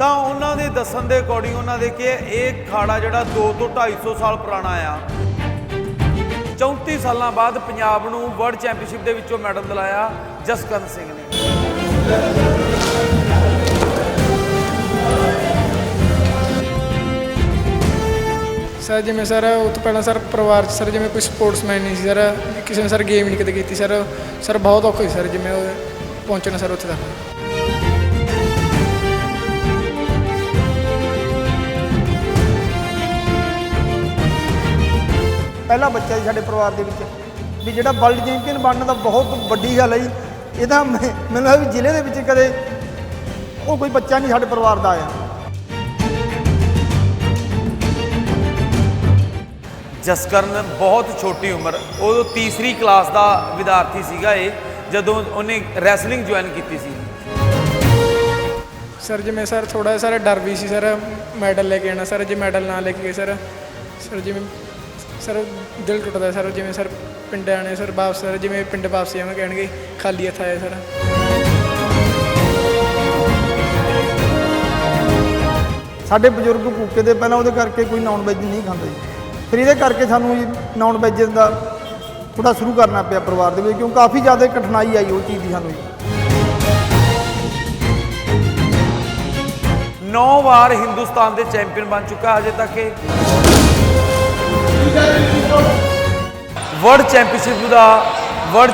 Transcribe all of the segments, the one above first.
ਤਾਂ ਉਹਨਾਂ ਦੇ ਦੱਸਣ ਦੇ ਅਕੋਰਡਿੰਗ ਉਹਨਾਂ ਦੇ ਕਿ ਇਹ ਅਖਾੜਾ ਜਿਹੜਾ 2 ਤੋਂ 250 ਸਾਲ ਪੁਰਾਣਾ ਆ। 34 ਸਾਲਾਂ ਬਾਅਦ ਪੰਜਾਬ ਨੂੰ ਵਰਲਡ ਚੈਂਪੀਅਨਸ਼ਿਪ ਦੇ ਵਿੱਚੋਂ ਮੈਡਲ ਦਿਲਾਇਆ ਜਸਕਰਨ ਸਿੰਘ ਨੇ। ਸਰ ਜਿਵੇਂ ਸਰ ਉਹ ਤੋਂ ਪਹਿਲਾਂ ਸਰ ਪਰਿਵਾਰ 'ਚ ਸਰ ਜਿਵੇਂ ਕੋਈ ਸਪੋਰਟਸਮੈਨ ਨਹੀਂ ਸੀ ਸਰ, ਕਿਸੇ ਨੇ ਸਰ ਗੇਮ ਨਹੀਂ ਕਦੇ ਕੀਤੀ ਸਰ ਬਹੁਤ ਔਖਾ ਸੀ ਸਰ ਜਿਵੇਂ ਉਹ ਪਹੁੰਚਣਾ ਸਰ ਉੱਥੇ ਤੱਕ। ਪਹਿਲਾ ਬੱਚਾ ਜੀ ਸਾਡੇ ਪਰਿਵਾਰ ਦੇ ਵਿੱਚ ਵੀ ਜਿਹੜਾ ਵਰਲਡ ਚੈਂਪੀਅਨ ਬਣਨ ਦਾ ਬਹੁਤ ਵੱਡੀ ਗੱਲ ਹੈ ਜੀ। ਇਹਦਾ ਮੈਨੂੰ ਲੱਗਦਾ ਵੀ ਜ਼ਿਲ੍ਹੇ ਦੇ ਵਿੱਚ ਕਦੇ ਉਹ ਕੋਈ ਬੱਚਾ ਨਹੀਂ ਸਾਡੇ ਪਰਿਵਾਰ ਦਾ ਆਇਆ। ਜਸਕਰਨ ਬਹੁਤ ਛੋਟੀ ਉਮਰ, ਉਦੋਂ ਤੀਸਰੀ ਕਲਾਸ ਦਾ ਵਿਦਿਆਰਥੀ ਸੀਗਾ ਇਹ ਜਦੋਂ ਉਹਨੇ ਰੈਸਲਿੰਗ ਜੁਆਇਨ ਕੀਤੀ ਸੀ। ਸਰ ਜਿਵੇਂ ਸਰ ਥੋੜ੍ਹਾ ਸਰ ਡਰ ਵੀ ਸੀ ਸਰ ਮੈਡਲ ਲੈ ਕੇ ਆਉਣਾ ਸਰ, ਜੇ ਮੈਡਲ ਨਾ ਲੈ ਕੇ ਗਏ ਸਰ ਜਿਵੇਂ ਸਰ ਦਿਲ ਟੁੱਟਦਾ ਸਰ, ਜਿਵੇਂ ਸਰ ਪਿੰਡ ਆਣੇ ਸਰ ਵਾਪਸ ਸਰ ਜਿਵੇਂ ਪਿੰਡ ਵਾਪਸ ਜਾਵਾਂ ਕਹਿਣਗੇ ਖਾਲੀ ਹੱਥ ਆਏ ਸਰ। ਸਾਡੇ ਬਜ਼ੁਰਗ ਭੁੱਖੇ ਦੇ ਪਹਿਲਾਂ ਉਹਦੇ ਕਰਕੇ ਕੋਈ ਨਾਨ ਵੈਜ ਨਹੀਂ ਖਾਂਦਾ ਜੀ, ਫਿਰ ਇਹਦੇ ਕਰਕੇ ਸਾਨੂੰ ਜੀ ਨਾਨ ਵੈਜ ਦਾ ਥੋੜ੍ਹਾ ਸ਼ੁਰੂ ਕਰਨਾ ਪਿਆ ਪਰਿਵਾਰ ਦੇ ਵਿੱਚ, ਕਿਉਂਕਿ ਕਾਫੀ ਜ਼ਿਆਦਾ ਕਠਿਨਾਈ ਆਈ ਉਹ ਚੀਜ਼ ਦੀ ਸਾਨੂੰ ਜੀ। 9 ਵਾਰ ਹਿੰਦੁਸਤਾਨ ਦੇ ਚੈਂਪੀਅਨ ਬਣ ਚੁੱਕਾ ਹਜੇ ਤੱਕ ਇਹ। ਵਰਲਡ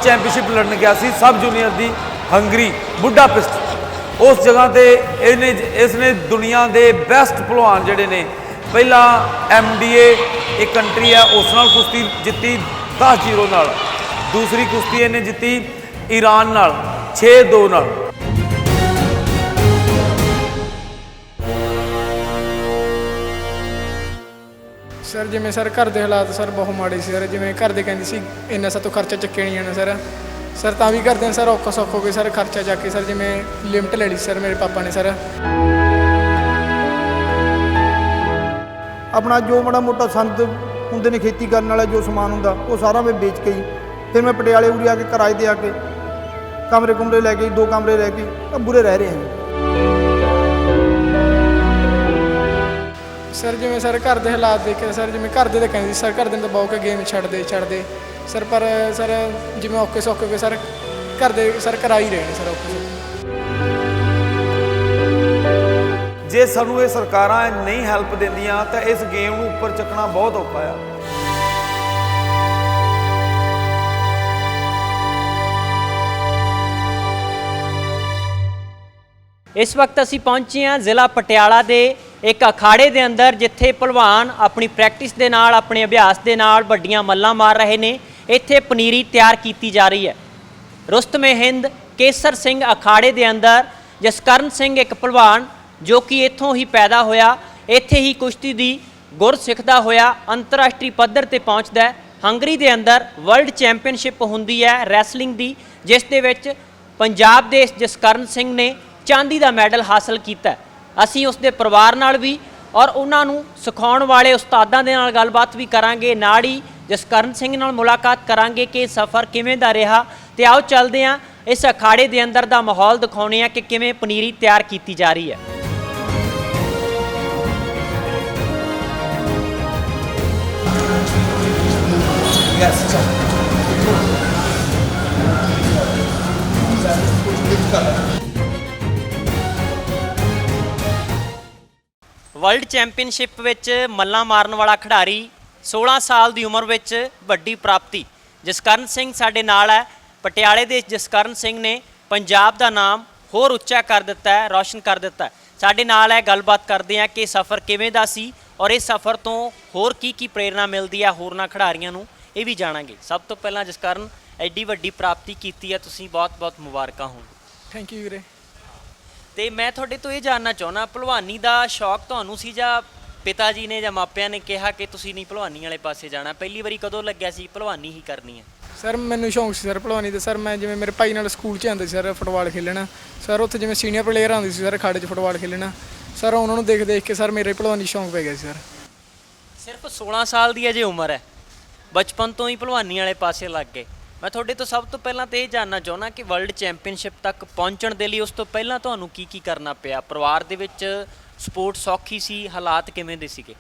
ਚੈਂਪੀਅਨਸ਼ਿਪ ਲੜਨ ਗਿਆ ਸੀ ਸਬ ਜੂਨੀਅਰ ਦੀ ਹੰਗਰੀ ਬੁਡਾਪੇਸਟ। ਉਸ ਜਗ੍ਹਾ ਤੇ ਇਸਨੇ ਦੁਨੀਆ ਦੇ ਬੈਸਟ ਭਲਵਾਨ ਜਿਹੜੇ ਨੇ, ਪਹਿਲਾ MDA ਇੱਕ ਕੰਟਰੀ ਹੈ ਉਸ ਨਾਲ ਕੁਸ਼ਤੀ ਜਿੱਤੀ 10-0 ਨਾਲ, ਦੂਸਰੀ ਕੁਸ਼ਤੀ ਇਹਨੇ ਜਿੱਤੀ ਈਰਾਨ ਨਾਲ 6-2 ਨਾਲ। ਸਰ ਜਿਵੇਂ ਸਰ ਘਰ ਦੇ ਹਾਲਾਤ ਸਰ ਬਹੁਤ ਮਾੜੇ ਸੀ ਸਰ, ਜਿਵੇਂ ਘਰ ਦੇ ਕਹਿੰਦੇ ਸੀ ਇੰਨਾ ਸਾਤੋਂ ਖਰਚਾ ਚੱਕਿਆ ਨਹੀਂ ਜਾਣਾ ਸਰ ਤਾਂ ਵੀ ਕਰਦੇ ਸਰ ਔਖਾ ਸੌਖ ਹੋ ਕੇ ਸਰ ਖਰਚਾ ਚੱਕ ਕੇ ਸਰ ਜਿਵੇਂ ਲਿਮਟ ਲੈ ਲਈ ਸਰ ਮੇਰੇ ਪਾਪਾ ਨੇ ਸਰ। ਆਪਣਾ ਜੋ ਮਾੜਾ ਮੋਟਾ ਸੰਦ ਹੁੰਦੇ ਨੇ ਖੇਤੀ ਕਰਨ ਵਾਲਾ ਜੋ ਸਮਾਨ ਹੁੰਦਾ ਉਹ ਸਾਰਾ ਮੈਂ ਵੇਚ ਕੇ ਜੀ ਫਿਰ ਮੈਂ ਪਟਿਆਲੇ ਉਰੇ ਆ ਕੇ ਕਿਰਾਏ 'ਤੇ ਆ ਕੇ ਕਮਰੇ ਲੈ ਕੇ 2 ਕਮਰੇ ਲੈ ਕੇ ਬੁਰੇ ਰਹਿ ਰਹੇ ਹਾਂ ਸਰ। ਜਿਵੇਂ ਸਰ ਘਰ ਦੇ ਹਾਲਾਤ ਦੇਖੇ ਸਰ, ਜਿਵੇਂ ਘਰ ਦੇ ਤਾਂ ਕਹਿੰਦੇ ਸੀ ਸਰ ਘਰ ਦੇ ਤਾਂ ਬਹੁਤ ਕੇ ਗੇਮ ਛੱਡ ਦੇ ਸਰ, ਪਰ ਸਰ ਜਿਵੇਂ ਔਖੇ ਸੌਖੇ ਕੇ ਸਰ ਘਰ ਦੇ ਸਰ ਕਰਾ ਹੀ ਰਹੇ ਨੇ ਸਰ ਔਖੇ ਸੌਖੇ। ਜੇ ਸਾਨੂੰ ਇਹ ਸਰਕਾਰਾਂ ਨਹੀਂ ਹੈਲਪ ਦਿੰਦੀਆਂ ਤਾਂ ਇਸ ਗੇਮ ਨੂੰ ਉੱਪਰ ਚੱਕਣਾ ਬਹੁਤ ਔਖਾ ਆ। ਇਸ ਵਕਤ ਅਸੀਂ ਪਹੁੰਚੇ ਹਾਂ ਜ਼ਿਲ੍ਹਾ ਪਟਿਆਲਾ ਦੇ ਇੱਕ ਅਖਾੜੇ ਦੇ ਅੰਦਰ, ਜਿੱਥੇ ਭਲਵਾਨ ਆਪਣੀ ਪ੍ਰੈਕਟਿਸ ਦੇ ਨਾਲ, ਆਪਣੇ ਅਭਿਆਸ ਦੇ ਨਾਲ ਵੱਡੀਆਂ ਮੱਲਾਂ ਮਾਰ ਰਹੇ ਨੇ। ਇੱਥੇ ਪਨੀਰੀ ਤਿਆਰ ਕੀਤੀ ਜਾ ਰਹੀ ਹੈ। ਰੁਸਤਮ-ਏ-ਹਿੰਦ ਕੇਸਰ ਸਿੰਘ ਅਖਾੜੇ ਦੇ ਅੰਦਰ ਜਸਕਰਨ ਸਿੰਘ ਇੱਕ ਭਲਵਾਨ ਜੋ ਕਿ ਇੱਥੋਂ ਹੀ ਪੈਦਾ ਹੋਇਆ, ਇੱਥੇ ਹੀ ਕੁਸ਼ਤੀ ਦੀ ਗੁਰ ਸਿੱਖਦਾ ਹੋਇਆ ਅੰਤਰਰਾਸ਼ਟਰੀ ਪੱਧਰ ਤੇ ਪਹੁੰਚਦਾ ਹੈ। ਹੰਗਰੀ ਦੇ ਅੰਦਰ ਵਰਲਡ ਚੈਂਪੀਅਨਸ਼ਿਪ ਹੁੰਦੀ ਹੈ ਰੈਸਲਿੰਗ ਦੀ, ਜਿਸ ਦੇ ਵਿੱਚ ਪੰਜਾਬ ਦੇ ਜਸਕਰਨ ਸਿੰਘ ਨੇ ਚਾਂਦੀ ਦਾ ਮੈਡਲ ਹਾਸਲ ਕੀਤਾ। ਅਸੀਂ ਉਸ ਦੇ ਪਰਿਵਾਰ ਨਾਲ ਵੀ ਔਰ ਉਹਨਾਂ ਨੂੰ ਸਿਖਾਉਣ ਵਾਲੇ ਉਸਤਾਦਾਂ ਦੇ ਨਾਲ ਗੱਲਬਾਤ ਵੀ ਕਰਾਂਗੇ, ਨਾਲ ਹੀ ਜਸਕਰਨ ਸਿੰਘ ਨਾਲ ਮੁਲਾਕਾਤ ਕਰਾਂਗੇ ਕਿ ਸਫ਼ਰ ਕਿਵੇਂ ਦਾ ਰਿਹਾ। ਤੇ ਆਓ ਚੱਲਦੇ ਹਾਂ ਇਸ ਅਖਾੜੇ ਦੇ ਅੰਦਰ ਦਾ ਮਾਹੌਲ ਦਿਖਾਉਂਦੇ ਹਾਂ ਕਿ ਕਿਵੇਂ ਪਨੀਰੀ ਤਿਆਰ ਕੀਤੀ ਜਾ ਰਹੀ ਹੈ। ਵਰਲਡ ਚੈਂਪੀਅਨਸ਼ਿਪ ਵਿੱਚ ਮੱਲਾਂ ਮਾਰਨ ਵਾਲਾ ਖਿਡਾਰੀ 16 ਸਾਲ ਦੀ ਉਮਰ ਵਿੱਚ ਵੱਡੀ ਪ੍ਰਾਪਤੀ ਜਸਕਰਨ ਸਿੰਘ ਸਾਡੇ ਨਾਲ ਹੈ। ਪਟਿਆਲੇ ਦੇ ਜਸਕਰਨ ਸਿੰਘ ਨੇ ਪੰਜਾਬ ਦਾ ਨਾਮ ਹੋਰ ਉੱਚਾ ਕਰ ਦਿੱਤਾ ਹੈ, ਰੌਸ਼ਨ ਕਰ ਦਿੱਤਾ ਹੈ। ਸਾਡੇ ਨਾਲ ਹੈ, ਗੱਲਬਾਤ ਕਰਦੇ ਹਾਂ ਕਿ ਸਫ਼ਰ ਕਿਵੇਂ ਦਾ ਸੀ ਔਰ ਇਸ ਸਫ਼ਰ ਤੋਂ ਹੋਰ ਕੀ ਪ੍ਰੇਰਨਾ ਮਿਲਦੀ ਹੈ ਹੋਰਨਾਂ ਖਿਡਾਰੀਆਂ ਨੂੰ, ਇਹ ਵੀ ਜਾਣਾਂਗੇ। ਸਭ ਤੋਂ ਪਹਿਲਾਂ ਜਸਕਰਨ, ਐਡੀ ਵੱਡੀ ਪ੍ਰਾਪਤੀ ਕੀਤੀ ਹੈ ਤੁਸੀਂ, ਬਹੁਤ ਮੁਬਾਰਕਾਂ ਹੋਣ। ਥੈਂਕ ਯੂ ਵੀਰੇ। ਤੇ ਮੈਂ ਤੁਹਾਡੇ ਤੋਂ ਇਹ ਜਾਣਨਾ ਚਾਹੁੰਦਾ, ਭਲਵਾਨੀ ਦਾ ਸ਼ੌਕ ਤੁਹਾਨੂੰ ਸੀ ਜਾਂ ਪਿਤਾ ਜੀ ਨੇ ਜਾਂ ਮਾਪਿਆਂ ਨੇ ਕਿਹਾ ਕਿ ਤੁਸੀਂ ਨਹੀਂ ਭਲਵਾਨੀ ਵਾਲੇ ਪਾਸੇ ਜਾਣਾ? ਪਹਿਲੀ ਵਾਰੀ ਕਦੋਂ ਲੱਗਿਆ ਸੀ ਭਲਵਾਨੀ ਹੀ ਕਰਨੀ ਹੈ? ਸਰ ਮੈਨੂੰ ਸ਼ੌਂਕ ਸੀ ਸਰ ਭਲਵਾਨੀ ਦਾ ਸਰ। ਮੈਂ ਜਿਵੇਂ ਮੇਰੇ ਭਾਈ ਨਾਲ ਸਕੂਲ 'ਚ ਆਉਂਦੇ ਸੀ ਸਰ ਫੁੱਟਬਾਲ ਖੇਲਣਾ ਸਰ, ਉੱਥੇ ਜਿਵੇਂ ਸੀਨੀਅਰ ਪਲੇਅਰ ਆਉਂਦੇ ਸੀ ਸਰ ਅਖਾੜੇ 'ਚ ਫੁੱਟਬਾਲ ਖੇਲਣਾ ਸਰ, ਉਹਨਾਂ ਨੂੰ ਦੇਖ ਕੇ ਸਰ ਮੇਰੇ ਭਲਵਾਨੀ ਸ਼ੌਂਕ ਪੈ ਗਿਆ ਸੀ ਸਰ। ਸਿਰਫ 16 ਸਾਲ ਦੀ ਅਜੇ ਉਮਰ ਹੈ, ਬਚਪਨ ਤੋਂ ਹੀ ਭਲਵਾਨੀ ਵਾਲੇ ਪਾਸੇ ਲੱਗ ਗਏ। ਮੈਂ ਤੁਹਾਡੇ ਤੋਂ ਸਭ ਤੋਂ ਪਹਿਲਾਂ ਤਾਂ ਇਹ ਜਾਣਨਾ ਚਾਹੁੰਦਾ ਕਿ ਵਰਲਡ ਚੈਂਪੀਅਨਸ਼ਿਪ ਤੱਕ ਪਹੁੰਚਣ ਦੇ ਲਈ ਉਸ ਤੋਂ ਪਹਿਲਾਂ ਤੁਹਾਨੂੰ ਕੀ ਕਰਨਾ ਪਿਆ? ਪਰਿਵਾਰ ਦੇ ਵਿੱਚ ਸਪੋਰਟ ਸੌਖੀ ਸੀ? ਹਾਲਾਤ ਕਿਵੇਂ ਦੇ ਸੀਗੇ?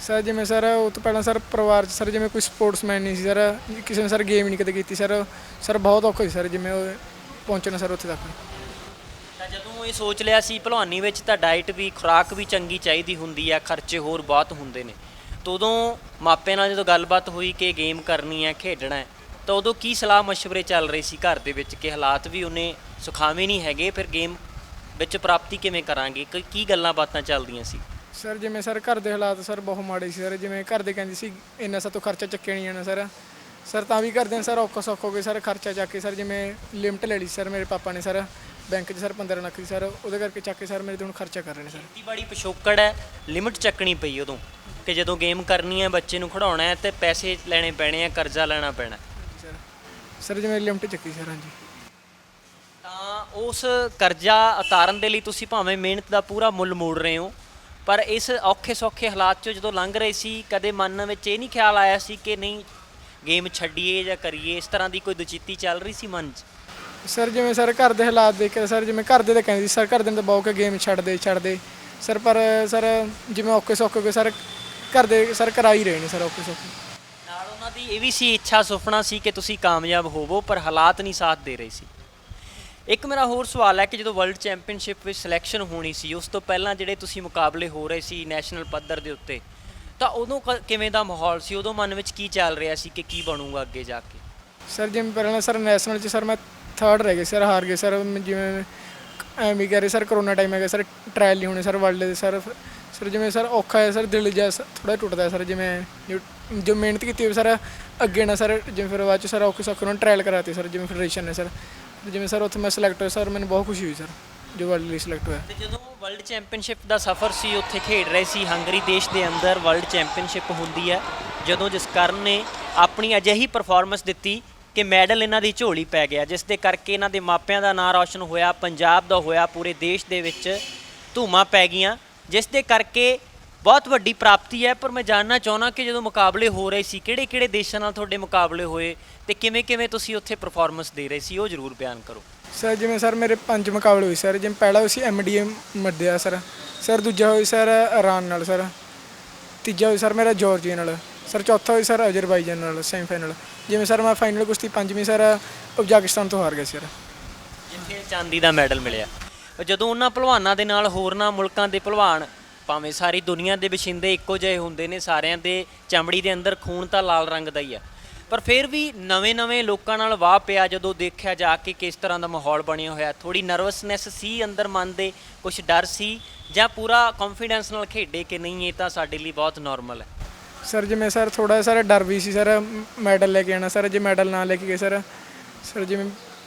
ਸਰ ਜਿਵੇਂ ਸਰ ਉਹ ਤੋਂ ਪਹਿਲਾਂ ਸਰ ਪਰਿਵਾਰ 'ਚ ਸਰ ਜਿਵੇਂ ਕੋਈ ਸਪੋਰਟਸਮੈਨ ਨਹੀਂ ਸੀ ਸਰ, ਕਿਸੇ ਨੇ ਸਰ ਗੇਮ ਨਹੀਂ ਕਦੇ ਕੀਤੀ ਸਰ ਬਹੁਤ ਔਖਾ ਸੀ ਸਰ ਜਿਵੇਂ ਉਹ ਪਹੁੰਚਣਾ ਸਰ ਉੱਥੇ ਤੱਕ। ਤਾਂ ਜਦੋਂ ਇਹ ਸੋਚ ਲਿਆ ਸੀ ਭਲਵਾਨੀ ਵਿੱਚ ਤਾਂ ਡਾਈਟ ਵੀ, ਖੁਰਾਕ ਵੀ ਚੰਗੀ ਚਾਹੀਦੀ ਹੁੰਦੀ ਹੈ, ਖਰਚੇ ਹੋਰ ਬਹੁਤ ਹੁੰਦੇ ਨੇ, ਤਾਂ ਉਦੋਂ ਮਾਪਿਆਂ ਨਾਲ ਜਦੋਂ ਗੱਲਬਾਤ ਹੋਈ ਕਿ ਗੇਮ ਕਰਨੀ ਹੈ, ਖੇਡਣਾ ਹੈ, ਤਾਂ ਉਦੋਂ ਕੀ ਸਲਾਹ ਮਸ਼ਵਰੇ ਚੱਲ ਰਹੇ ਸੀ ਘਰ ਦੇ ਵਿੱਚ ਕਿ ਹਾਲਾਤ ਵੀ ਉਹਨੇ ਸੁਖਾਵੇਂ ਨਹੀਂ ਹੈਗੇ, ਫਿਰ ਗੇਮ ਵਿੱਚ ਪ੍ਰਾਪਤੀ ਕਿਵੇਂ ਕਰਾਂਗੇ? ਕੀ ਗੱਲਾਂ ਬਾਤਾਂ ਚੱਲਦੀਆਂ ਸੀ? ਸਰ ਜਿਵੇਂ ਸਰ ਘਰ ਦੇ ਹਾਲਾਤ ਸਰ ਬਹੁਤ ਮਾੜੇ ਸੀ ਸਰ, ਜਿਵੇਂ ਘਰ ਦੇ ਕਹਿੰਦੇ ਸੀ ਇੰਨਾ ਸਾਤੋਂ ਖਰਚਾ ਚੱਕਿਆ ਨਹੀਂ ਜਾਣਾ ਸਰ ਤਾਂ ਵੀ ਕਰਦੇ ਸਰ ਔਖਾ ਸੌਖਾ ਹੋ ਕੇ ਸਰ ਖਰਚਾ ਚੱਕ ਕੇ ਸਰ ਜਿਵੇਂ ਲਿਮਟ ਲੈ ਲਈ ਸਰ ਮੇਰੇ ਪਾਪਾ ਨੇ ਸਰ ਬੈਂਕ 'ਚ ਸਰ 15 ਲੱਖ ਦੀ ਸਰ, ਉਹਦੇ ਕਰਕੇ ਚੱਕ ਕੇ ਸਰ ਮੇਰੇ ਤੋਂ ਹੁਣ ਖਰਚਾ ਕਰ ਰਹੇ ਨੇ ਸਰ। ਖੇਤੀਬਾੜੀ ਪਿਛੋਕੜ ਹੈ, ਲਿਮਟ ਚੱਕਣੀ ਪਈ ਉਦੋਂ ਕਿ ਜਦੋਂ ਗੇਮ ਕਰਨੀ ਹੈ, ਬੱਚੇ ਨੂੰ ਖਿਡਾਉਣਾ ਹੈ ਤੇ ਪੈਸੇ ਲੈਣੇ ਪੈਣੇ ਆ, ਕਰਜ਼ਾ ਲੈਣਾ ਪੈਣਾ। ਸਰ ਜਿਵੇਂ ਲਿਮਟ ਚੱਕੀ ਸਰ। ਹਾਂਜੀ। ਤਾਂ ਉਸ ਕਰਜ਼ਾ ਉਤਾਰਨ ਦੇ ਲਈ ਤੁਸੀਂ ਭਾਵੇਂ ਮਿਹਨਤ ਦਾ ਪੂਰਾ ਮੁੱਲ ਮੋੜ ਰਹੇ ਹੋ, ਪਰ ਇਸ ਔਖੇ ਸੌਖੇ ਹਾਲਾਤ 'ਚੋਂ ਜਦੋਂ ਲੰਘ ਰਹੇ ਸੀ, ਕਦੇ ਮਨ ਵਿੱਚ ਇਹ ਨਹੀਂ ਖਿਆਲ ਆਇਆ ਸੀ ਕਿ ਨਹੀਂ ਗੇਮ ਛੱਡੀਏ ਜਾਂ ਕਰੀਏ? ਇਸ ਤਰ੍ਹਾਂ ਦੀ ਕੋਈ ਦੁਚਿੱਤੀ ਚੱਲ ਰਹੀ ਸੀ ਮਨ 'ਚ? ਸਰ ਜਿਵੇਂ ਸਰ ਘਰ ਦੇ ਹਾਲਾਤ ਦੇਖ ਕੇ ਸਰ ਜਿਵੇਂ ਘਰ ਦੇ ਤਾਂ ਕਹਿੰਦੇ ਸੀ ਸਰ ਘਰ ਦੇ ਤਾਂ ਬਹੁਤ ਕੇ ਗੇਮ ਛੱਡ ਦੇ ਸਰ, ਪਰ ਸਰ ਜਿਵੇਂ ਔਖੇ ਸੌਖੇ ਹੋ ਸਰ ਘਰ ਦੇ ਸਰ ਕਰਾ ਹੀ ਰਹੇ ਨੇ ਸਰ ਔਖੇ ਸੌਖੇ। ਨਾਲ ਉਹਨਾਂ ਦੀ ਇਹ ਵੀ ਸੀ ਇੱਛਾ ਸੁਪਨਾ ਸੀ ਕਿ ਤੁਸੀਂ ਕਾਮਯਾਬ ਹੋਵੋ, ਪਰ ਹਾਲਾਤ ਨਹੀਂ ਸਾਥ ਦੇ ਰਹੇ ਸੀ। ਇੱਕ ਮੇਰਾ ਹੋਰ ਸਵਾਲ ਹੈ ਕਿ ਜਦੋਂ ਵਰਲਡ ਚੈਂਪੀਅਨਸ਼ਿਪ ਵਿੱਚ ਸਿਲੈਕਸ਼ਨ ਹੋਣੀ ਸੀ, ਉਸ ਤੋਂ ਪਹਿਲਾਂ ਜਿਹੜੇ ਤੁਸੀਂ ਮੁਕਾਬਲੇ ਹੋ ਰਹੇ ਸੀ ਨੈਸ਼ਨਲ ਪੱਧਰ ਦੇ ਉੱਤੇ, ਤਾਂ ਉਦੋਂ ਕਿਵੇਂ ਦਾ ਮਾਹੌਲ ਸੀ? ਉਦੋਂ ਮਨ ਵਿੱਚ ਕੀ ਚੱਲ ਰਿਹਾ ਸੀ ਕਿ ਕੀ ਬਣੂਗਾ ਅੱਗੇ ਜਾ ਕੇ? ਸਰ ਜਿਵੇਂ ਪਹਿਲਾਂ ਸਰ ਨੈਸ਼ਨਲ 'ਚ ਸਰ ਮੈਂ 3rd ਰਹਿ ਗਏ ਸਰ, ਹਾਰ ਗਏ ਸਰ, ਜਿਵੇਂ ਐਵੇਂ ਕਹਿ ਰਹੇ ਸਰ ਕਰੋਨਾ ਟਾਈਮ ਹੈਗਾ ਸਰ, ਟਰਾਇਲ ਨਹੀਂ ਹੋਣੇ ਸਰ ਵਰਲਡ ਦੇ ਸਰ ਜਿਵੇਂ ਸਰ ਔਖਾ ਹੈ ਸਰ, ਦਿਲ ਜਿਹਾ ਥੋੜ੍ਹਾ ਟੁੱਟਦਾ ਸਰ, ਜਿਵੇਂ ਜੋ ਮਿਹਨਤ ਕੀਤੀ ਹੋਵੇ ਸਰ ਅੱਗੇ ਨਾ ਸਰ, ਜਿਵੇਂ ਫਿਰ ਬਾਅਦ 'ਚ ਸਰ ਔਖੇ ਸੌਖੇ ਉਹਨਾਂ ਨੇ ਟਰਾਇਲ ਕਰਾਤੇ ਸਰ, ਜਿਵੇਂ ਫੈਡਰੇਸ਼ਨ ਨੇ ਸਰ, ਜਿਵੇਂ ਸਰ ਉੱਥੇ ਮੈਂ ਸਿਲੈਕਟ ਹੋਇਆ ਸਰ, ਮੈਨੂੰ ਬਹੁਤ ਖੁਸ਼ੀ ਹੋਈ ਸਰ ਜੋ ਵਰਲਡ ਲਈ ਸਿਲੈਕਟ ਹੋਇਆ। ਤੇ ਜਦੋਂ ਵਰਲਡ ਚੈਂਪੀਅਨਸ਼ਿਪ ਦਾ ਸਫ਼ਰ ਸੀ, ਉੱਥੇ ਖੇਡ ਰਹੇ ਸੀ ਹੰਗਰੀ ਦੇਸ਼ ਦੇ ਅੰਦਰ, ਵਰਲਡ ਚੈਂਪੀਅਨਸ਼ਿਪ ਹੁੰਦੀ ਹੈ ਜਦੋਂ ਜਸਕਰਨ ਨੇ ਆਪਣੀ ਅਜਿਹੀ ਪਰਫਾਰਮੈਂਸ ਦਿੱਤੀ ਕਿ ਮੈਡਲ ਇਹਨਾਂ ਦੀ ਝੋਲੀ ਪੈ ਗਿਆ, ਜਿਸ ਦੇ ਕਰਕੇ ਇਹਨਾਂ ਦੇ ਮਾਪਿਆਂ ਦਾ ਨਾਂ ਰੌਸ਼ਨ ਹੋਇਆ, ਪੰਜਾਬ ਦਾ ਹੋਇਆ, ਪੂਰੇ ਦੇਸ਼ ਦੇ ਵਿੱਚ ਧੂਮਾਂ ਪੈ ਗਈਆਂ, ਜਿਸ ਦੇ ਕਰਕੇ ਬਹੁਤ ਵੱਡੀ ਪ੍ਰਾਪਤੀ ਹੈ। ਪਰ ਮੈਂ ਜਾਣਨਾ ਚਾਹੁੰਦਾ ਕਿ ਜਦੋਂ ਮੁਕਾਬਲੇ ਹੋ ਰਹੇ ਸੀ, ਕਿਹੜੇ ਦੇਸ਼ਾਂ ਨਾਲ ਤੁਹਾਡੇ ਮੁਕਾਬਲੇ ਹੋਏ ਤੇ ਕਿਵੇਂ ਤੁਸੀਂ ਉੱਥੇ ਪਰਫਾਰਮੈਂਸ ਦੇ ਰਹੇ ਸੀ, ਉਹ ਜ਼ਰੂਰ ਬਿਆਨ ਕਰੋ। ਸਰ ਜਿਵੇਂ ਸਰ ਮੇਰੇ 5 ਮੁਕਾਬਲੇ ਹੋਏ ਸਰ, ਜਿਵੇਂ ਪਹਿਲਾ ਹੋਈ ਸੀ MDA ਮੱਧਿਆ ਸਰ ਦੂਜਾ ਹੋਈ ਸਰ ਇਰਾਨ ਨਾਲ ਸਰ, ਤੀਜਾ ਹੋਈ ਸਰ ਮੇਰਾ ਜਾਰਜੀਆ ਨਾਲ ਸਰ, ਚੌਥਾ ਹੋਈ ਸਰ ਅਜ਼ਰਬਾਈਜਾਨ ਨਾਲ ਸੈਮੀਫਾਈਨਲ। ਜਿਵੇਂ ਸਰ ਮੈਂ ਫਾਈਨਲ ਕੁਸ਼ਤੀ 5ਵੀਂ ਸਰ ਉਜ਼ਬੇਕਿਸਤਾਨ ਤੋਂ ਹਾਰ ਗਿਆ ਸਰ, ਜਿੱਥੇ ਚਾਂਦੀ ਦਾ ਮੈਡਲ ਮਿਲਿਆ। ਜਦੋਂ ਉਹਨਾਂ ਭਲਵਾਨਾਂ ਦੇ ਨਾਲ ਹੋਰਨਾਂ ਮੁਲਕਾਂ ਦੇ ਭਲਵਾਨ, ਭਾਵੇਂ ਸਾਰੀ ਦੁਨੀਆ ਦੇ ਵਸਿੰਦੇ ਇੱਕੋ ਜਿਹੇ ਹੁੰਦੇ ਨੇ, ਸਾਰਿਆਂ ਦੇ ਚਮੜੀ ਦੇ ਅੰਦਰ ਖੂਨ ਤਾਂ ਲਾਲ ਰੰਗ ਦਾ ਹੀ ਆ, ਪਰ ਫਿਰ ਵੀ ਨਵੇਂ ਲੋਕਾਂ ਨਾਲ ਵਾਹ ਪਿਆ ਜਦੋਂ ਦੇਖਿਆ ਜਾ ਕੇ ਕਿਸ ਤਰ੍ਹਾਂ ਦਾ ਮਾਹੌਲ ਬਣਿਆ ਹੋਇਆ? ਥੋੜੀ ਨਰਵਸਨੈਸ ਸੀ ਅੰਦਰ ਮਨ ਦੇ, ਕੁਝ ਡਰ ਸੀ, ਜਾਂ ਪੂਰਾ ਕੌਨਫੀਡੈਂਸ ਨਾਲ ਖੇਡੇ ਕਿ ਨਹੀਂ ਇਹ ਤਾਂ ਸਾਡੇ ਲਈ ਬਹੁਤ ਨਾਰਮਲ ਹੈ? ਸਰ ਜਿਵੇਂ ਸਰ ਥੋੜਾ ਸਰ ਡਰ ਵੀ ਸੀ ਸਰ, ਮੈਡਲ ਲੈ ਕੇ ਆਉਣਾ ਸਰ, ਜੇ ਮੈਡਲ ਨਾ ਲੈ ਕੇ ਗਏ ਸਰ ਜਿਵੇਂ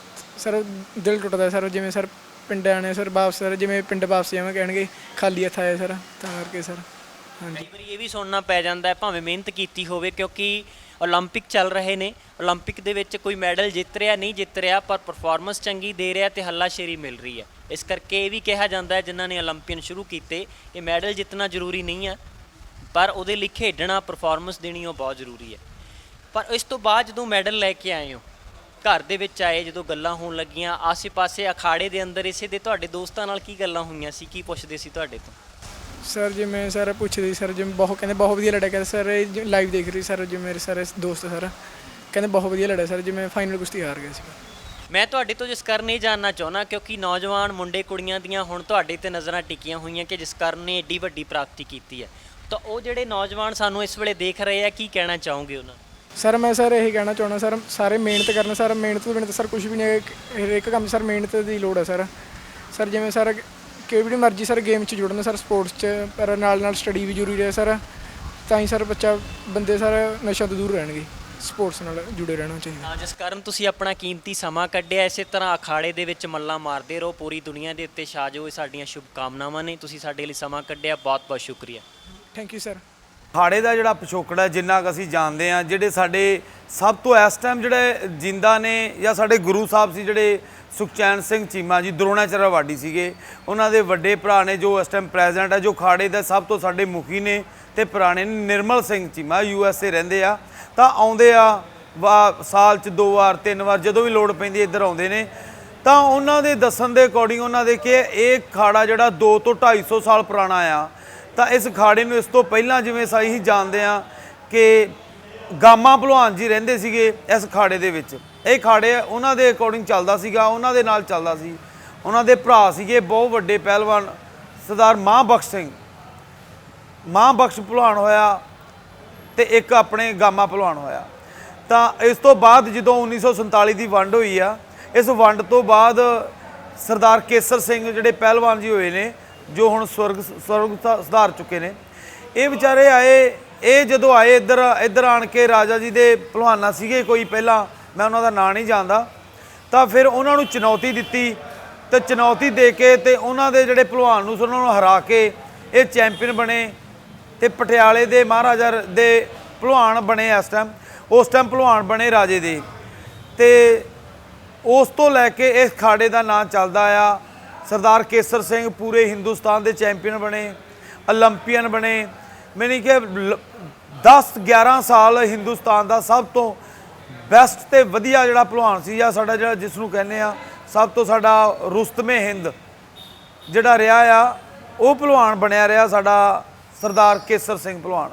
ਸਰ ਦਿਲ ਟੁੱਟਦਾ ਸਰ, ਜਿਵੇਂ ਸਰ ਪਿੰਡ ਆਣੇ ਸਰ ਵਾਪਸ ਸਰ, ਜਿਵੇਂ ਪਿੰਡ ਵਾਪਸ ਜਾਵਾਂ ਕਹਿਣਗੇ ਖਾਲੀ ਹੱਥ ਆਏ ਸਰ, ਤਾਂ ਕਰਕੇ ਸਰ। ਹਾਂਜੀ। ਕਈ ਵਾਰੀ ਇਹ ਵੀ ਸੁਣਨਾ ਪੈ ਜਾਂਦਾ ਹੈ ਭਾਵੇਂ ਮਿਹਨਤ ਕੀਤੀ ਹੋਵੇ, ਕਿਉਂਕਿ ਓਲੰਪਿਕ ਚੱਲ ਰਹੇ ਨੇ, ਓਲੰਪਿਕ ਦੇ ਵਿੱਚ ਕੋਈ ਮੈਡਲ ਜਿੱਤ ਰਿਹਾ ਨਹੀਂ ਜਿੱਤ ਰਿਹਾ, ਪਰ ਪਰਫਾਰਮੈਂਸ ਚੰਗੀ ਦੇ ਰਿਹਾ ਤੇ ਹੱਲਾਸ਼ੇਰੀ ਮਿਲ ਰਹੀ ਹੈ। ਇਸ ਕਰਕੇ ਇਹ ਵੀ ਕਿਹਾ ਜਾਂਦਾ ਹੈ ਜਿਨ੍ਹਾਂ ਨੇ ਓਲੰਪੀਅਨ ਸ਼ੁਰੂ ਕੀਤੇ ਕਿ ਮੈਡਲ ਜਿੱਤਣਾ ਜ਼ਰੂਰੀ ਨਹੀਂ ਹੈ, ਪਰ ਉਹਦੇ ਲਈ ਖੇਡਣਾ, ਪਰਫਾਰਮੈਂਸ ਦੇਣੀ ਉਹ ਬਹੁਤ ਜ਼ਰੂਰੀ ਹੈ। ਪਰ ਇਸ ਤੋਂ ਬਾਅਦ ਜਦੋਂ ਮੈਡਲ ਲੈ ਕੇ ਆਏ ਹੋ, ਘਰ ਦੇ ਵਿੱਚ ਆਏ, ਜਦੋਂ ਗੱਲਾਂ ਹੋਣ ਲੱਗੀਆਂ ਆਸੇ-ਪਾਸੇ ਅਖਾੜੇ ਦੇ ਅੰਦਰ, ਇਸੇ ਦੇ ਤੁਹਾਡੇ ਦੋਸਤਾਂ ਨਾਲ ਕੀ ਗੱਲਾਂ ਹੋਈਆਂ ਸੀ, ਕੀ ਪੁੱਛਦੇ ਸੀ ਤੁਹਾਡੇ ਤੋਂ? ਸਰ ਜਿਵੇਂ ਸਰ ਪੁੱਛਦੇ ਸਰ, ਜਿਵੇਂ ਬਹੁਤ ਕਹਿੰਦੇ ਬਹੁਤ ਵਧੀਆ ਲੜਿਆ, ਕਹਿੰਦੇ ਸਰ ਇਹ ਲਾਈਵ ਦੇਖ ਰਹੀ ਸਰ, ਜਿਵੇਂ ਮੇਰੇ ਸਾਰੇ ਦੋਸਤ ਸਰ ਕਹਿੰਦੇ ਬਹੁਤ ਵਧੀਆ ਲੜਿਆ ਸਰ, ਜਿਵੇਂ ਫਾਈਨਲ ਕੁਸ਼ਤੀ ਹਾਰ ਗਿਆ ਸੀ। ਮੈਂ ਤੁਹਾਡੇ ਤੋਂ ਜਸਕਰਨ ਇਹ ਜਾਣਨਾ ਚਾਹੁੰਦਾ, ਕਿਉਂਕਿ ਨੌਜਵਾਨ ਮੁੰਡੇ ਕੁੜੀਆਂ ਦੀਆਂ ਹੁਣ ਤੁਹਾਡੇ ਤੇ ਨਜ਼ਰਾਂ ਟਿਕੀਆਂ ਹੋਈਆਂ ਕਿ ਜਸਕਰਨ ਨੇ ਏਡੀ ਵੱਡੀ ਪ੍ਰਾਪਤੀ ਕੀਤੀ ਹੈ, ਤਾਂ ਉਹ ਜਿਹੜੇ ਨੌਜਵਾਨ ਸਾਨੂੰ ਇਸ ਵੇਲੇ ਦੇਖ ਰਹੇ ਆ, ਕੀ ਕਹਿਣਾ ਚਾਹੋਗੇ ਉਹਨਾਂ ਨੂੰ? ਸਰ ਮੈਂ ਸਰ ਇਹੀ ਕਹਿਣਾ ਚਾਹੁੰਦਾ ਸਰ, ਸਾਰੇ ਮਿਹਨਤ ਕਰਨ ਸਰ, ਮਿਹਨਤ ਤੋਂ ਬਿਨਾਂ ਤਾਂ ਸਰ ਕੁਝ ਵੀ ਨਹੀਂ ਹੈ, ਹਰੇਕ ਕੰਮ ਸਰ ਮਿਹਨਤ ਦੀ ਲੋੜ ਹੈ ਸਰ ਜਿਵੇਂ ਸਰ ਕਿਹੜੀ ਮਰਜ਼ੀ ਸਰ ਗੇਮ 'ਚ ਜੁੜਨਾ ਸਰ, ਸਪੋਰਟਸ 'ਚ, ਪਰ ਨਾਲ ਸਟੱਡੀ ਵੀ ਜ਼ਰੂਰੀ ਹੈ ਸਰ, ਤਾਂ ਹੀ ਸਰ ਬੰਦੇ ਸਰ ਨਸ਼ਾ ਤੋਂ ਦੂਰ ਰਹਿਣਗੇ, ਸਪੋਰਟਸ ਨਾਲ ਜੁੜੇ ਰਹਿਣਾ ਚਾਹੀਦਾ। ਹਾਂ ਜਸਕਰਨ, ਤੁਸੀਂ ਆਪਣਾ ਕੀਮਤੀ ਸਮਾਂ ਕੱਢਿਆ, ਇਸੇ ਤਰ੍ਹਾਂ ਅਖਾੜੇ ਦੇ ਵਿੱਚ ਮੱਲਾਂ ਮਾਰਦੇ ਰਹੋ, ਪੂਰੀ ਦੁਨੀਆ ਦੇ ਉੱਤੇ ਛਾ ਜਾਓ, ਇਹ ਸਾਡੀਆਂ ਸ਼ੁਭ ਕਾਮਨਾਵਾਂ ਨੇ। ਤੁਸੀਂ ਸਾਡੇ ਲਈ ਸਮਾਂ ਕੱਢਿਆ, ਬਹੁਤ ਬਹੁਤ ਸ਼ੁਕਰੀਆ। Thank you sir. ਅਖਾੜੇ ਦਾ ਜਿਹੜਾ ਪਿਛੋਕੜ ਹੈ, ਜਿੰਨਾ ਕੁ ਅਸੀਂ ਜਾਣਦੇ ਹਾਂ, ਜਿਹੜੇ ਸਾਡੇ ਸਭ ਤੋਂ ਇਸ ਟਾਈਮ ਜਿਹੜੇ ਜਿੰਦਾ ਨੇ, ਜਾਂ ਸਾਡੇ ਗੁਰੂ ਸਾਹਿਬ ਸੀ ਜਿਹੜੇ ਸੁਖਚੈਨ ਸਿੰਘ ਚੀਮਾ ਜੀ, ਦਰੋਣਾਚਾਰਿਆ ਵਾਡੀ ਸੀਗੇ, ਉਹਨਾਂ ਦੇ ਵੱਡੇ ਭਰਾ ਨੇ ਜੋ ਇਸ ਟਾਈਮ ਪ੍ਰੈਜ਼ੀਡੈਂਟ ਹੈ, ਜੋ ਅਖਾੜੇ ਦਾ ਸਭ ਤੋਂ ਸਾਡੇ ਮੁਖੀ ਨੇ ਤੇ ਪੁਰਾਣੇ ਨੇ, ਨਿਰਮਲ ਸਿੰਘ ਚੀਮਾ USA ਰਹਿੰਦੇ ਆ। ਤਾਂ ਆਉਂਦੇ ਆ ਸਾਲ 'ਚ 2 ਵਾਰ 3 ਵਾਰ ਜਦੋਂ ਵੀ ਲੋੜ ਪੈਂਦੀ ਇੱਧਰ ਆਉਂਦੇ ਨੇ। ਤਾਂ ਉਹਨਾਂ ਦੇ ਦੱਸਣ ਦੇ ਅਕੋਰਡਿੰਗ ਉਹਨਾਂ ਦੇ ਕਿ ਇਹ ਅਖਾੜਾ ਜਿਹੜਾ 200 ਤੋਂ 250 ਸਾਲ ਪੁਰਾਣਾ ਆ। ਤਾਂ ਇਸ ਅਖਾੜੇ ਨੂੰ ਇਸ ਤੋਂ ਪਹਿਲਾਂ ਜਿਵੇਂ ਅਸੀਂ ਜਾਣਦੇ ਹਾਂ ਕਿ ਗਾਮਾ ਭਲਵਾਨ ਜੀ ਰਹਿੰਦੇ ਸੀਗੇ ਇਸ ਅਖਾੜੇ ਦੇ ਵਿੱਚ। ਇਹ ਅਖਾੜੇ ਉਹਨਾਂ ਦੇ ਅਕੋਰਡਿੰਗ ਚੱਲਦਾ ਸੀਗਾ, ਉਹਨਾਂ ਦੇ ਨਾਲ ਚੱਲਦਾ ਸੀ। ਉਹਨਾਂ ਦੇ ਭਰਾ ਸੀਗੇ ਬਹੁਤ ਵੱਡੇ ਪਹਿਲਵਾਨ ਸਰਦਾਰ ਮਹਾਂਬਖਸ਼ ਸਿੰਘ, ਮਹਾਂਬਖਸ਼ ਭਲਵਾਨ ਹੋਇਆ ਤੇ ਇੱਕ ਆਪਣੇ ਗਾਮਾ ਭਲਵਾਨ ਹੋਇਆ। ਤਾਂ ਇਸ ਤੋਂ ਬਾਅਦ ਜਦੋਂ 1947 ਦੀ ਵੰਡ ਹੋਈ ਆ, ਇਸ ਵੰਡ ਤੋਂ ਬਾਅਦ ਸਰਦਾਰ ਕੇਸਰ ਸਿੰਘ ਜਿਹੜੇ ਪਹਿਲਵਾਨ ਜੀ ਹੋਏ ਨੇ ਜੋ ਹੁਣ ਸਵਰਗ ਸੁਧਾਰ ਚੁੱਕੇ ਨੇ, ਇਹ ਵਿਚਾਰੇ ਆਏ। ਇਹ ਜਦੋਂ ਆਏ ਇੱਧਰ ਆਣ ਕੇ ਰਾਜਾ ਜੀ ਦੇ ਭਲਵਾਨਾਂ ਸੀਗੇ ਕੋਈ ਪਹਿਲਾਂ, ਮੈਂ ਉਹਨਾਂ ਦਾ ਨਾਂ ਨਹੀਂ ਜਾਣਦਾ। ਤਾਂ ਫਿਰ ਉਹਨਾਂ ਨੂੰ ਚੁਣੌਤੀ ਦਿੱਤੀ ਤੇ ਚੁਣੌਤੀ ਦੇ ਕੇ ਤੇ ਉਹਨਾਂ ਦੇ ਜਿਹੜੇ ਭਲਵਾਨ ਨੂੰ ਉਹਨਾਂ ਨੂੰ ਹਰਾ ਕੇ ਇਹ ਚੈਂਪੀਅਨ ਬਣੇ ਤੇ ਪਟਿਆਲੇ ਦੇ ਮਹਾਰਾਜਾ ਦੇ ਭਲਵਾਨ ਬਣੇ। ਉਸ ਟਾਈਮ ਭਲਵਾਨ ਬਣੇ ਰਾਜੇ ਦੇ। ਤੇ ਉਸ ਤੋਂ ਲੈ ਕੇ ਇਸ ਖਾੜੇ ਦਾ ਨਾਂ ਚੱਲਦਾ ਆ। ਸਰਦਾਰ ਕੇਸਰ ਸਿੰਘ ਪੂਰੇ ਹਿੰਦੁਸਤਾਨ ਦੇ ਚੈਂਪੀਅਨ ਬਣੇ, ਓਲੰਪੀਅਨ ਬਣੇ। ਮੈਨੇ ਕਿ 10-11 ਸਾਲ ਹਿੰਦੁਸਤਾਨ ਦਾ ਸਭ ਤੋਂ ਬੈਸਟ ਤੇ ਵਧੀਆ ਜਿਹੜਾ ਭਲਵਾਨ ਸੀ ਜਾਂ ਸਾਡਾ ਜਿਹੜਾ ਜਿਸ ਨੂੰ ਕਹਿੰਦੇ ਆ ਸਭ ਤੋਂ ਸਾਡਾ ਰੁਸਤਮੇ ਹਿੰਦ ਜਿਹੜਾ ਰਿਹਾ ਆ, ਉਹ ਭਲਵਾਨ ਬਣਿਆ ਰਿਹਾ ਸਾਡਾ ਸਰਦਾਰ ਕੇਸਰ ਸਿੰਘ ਭਲਵਾਨ।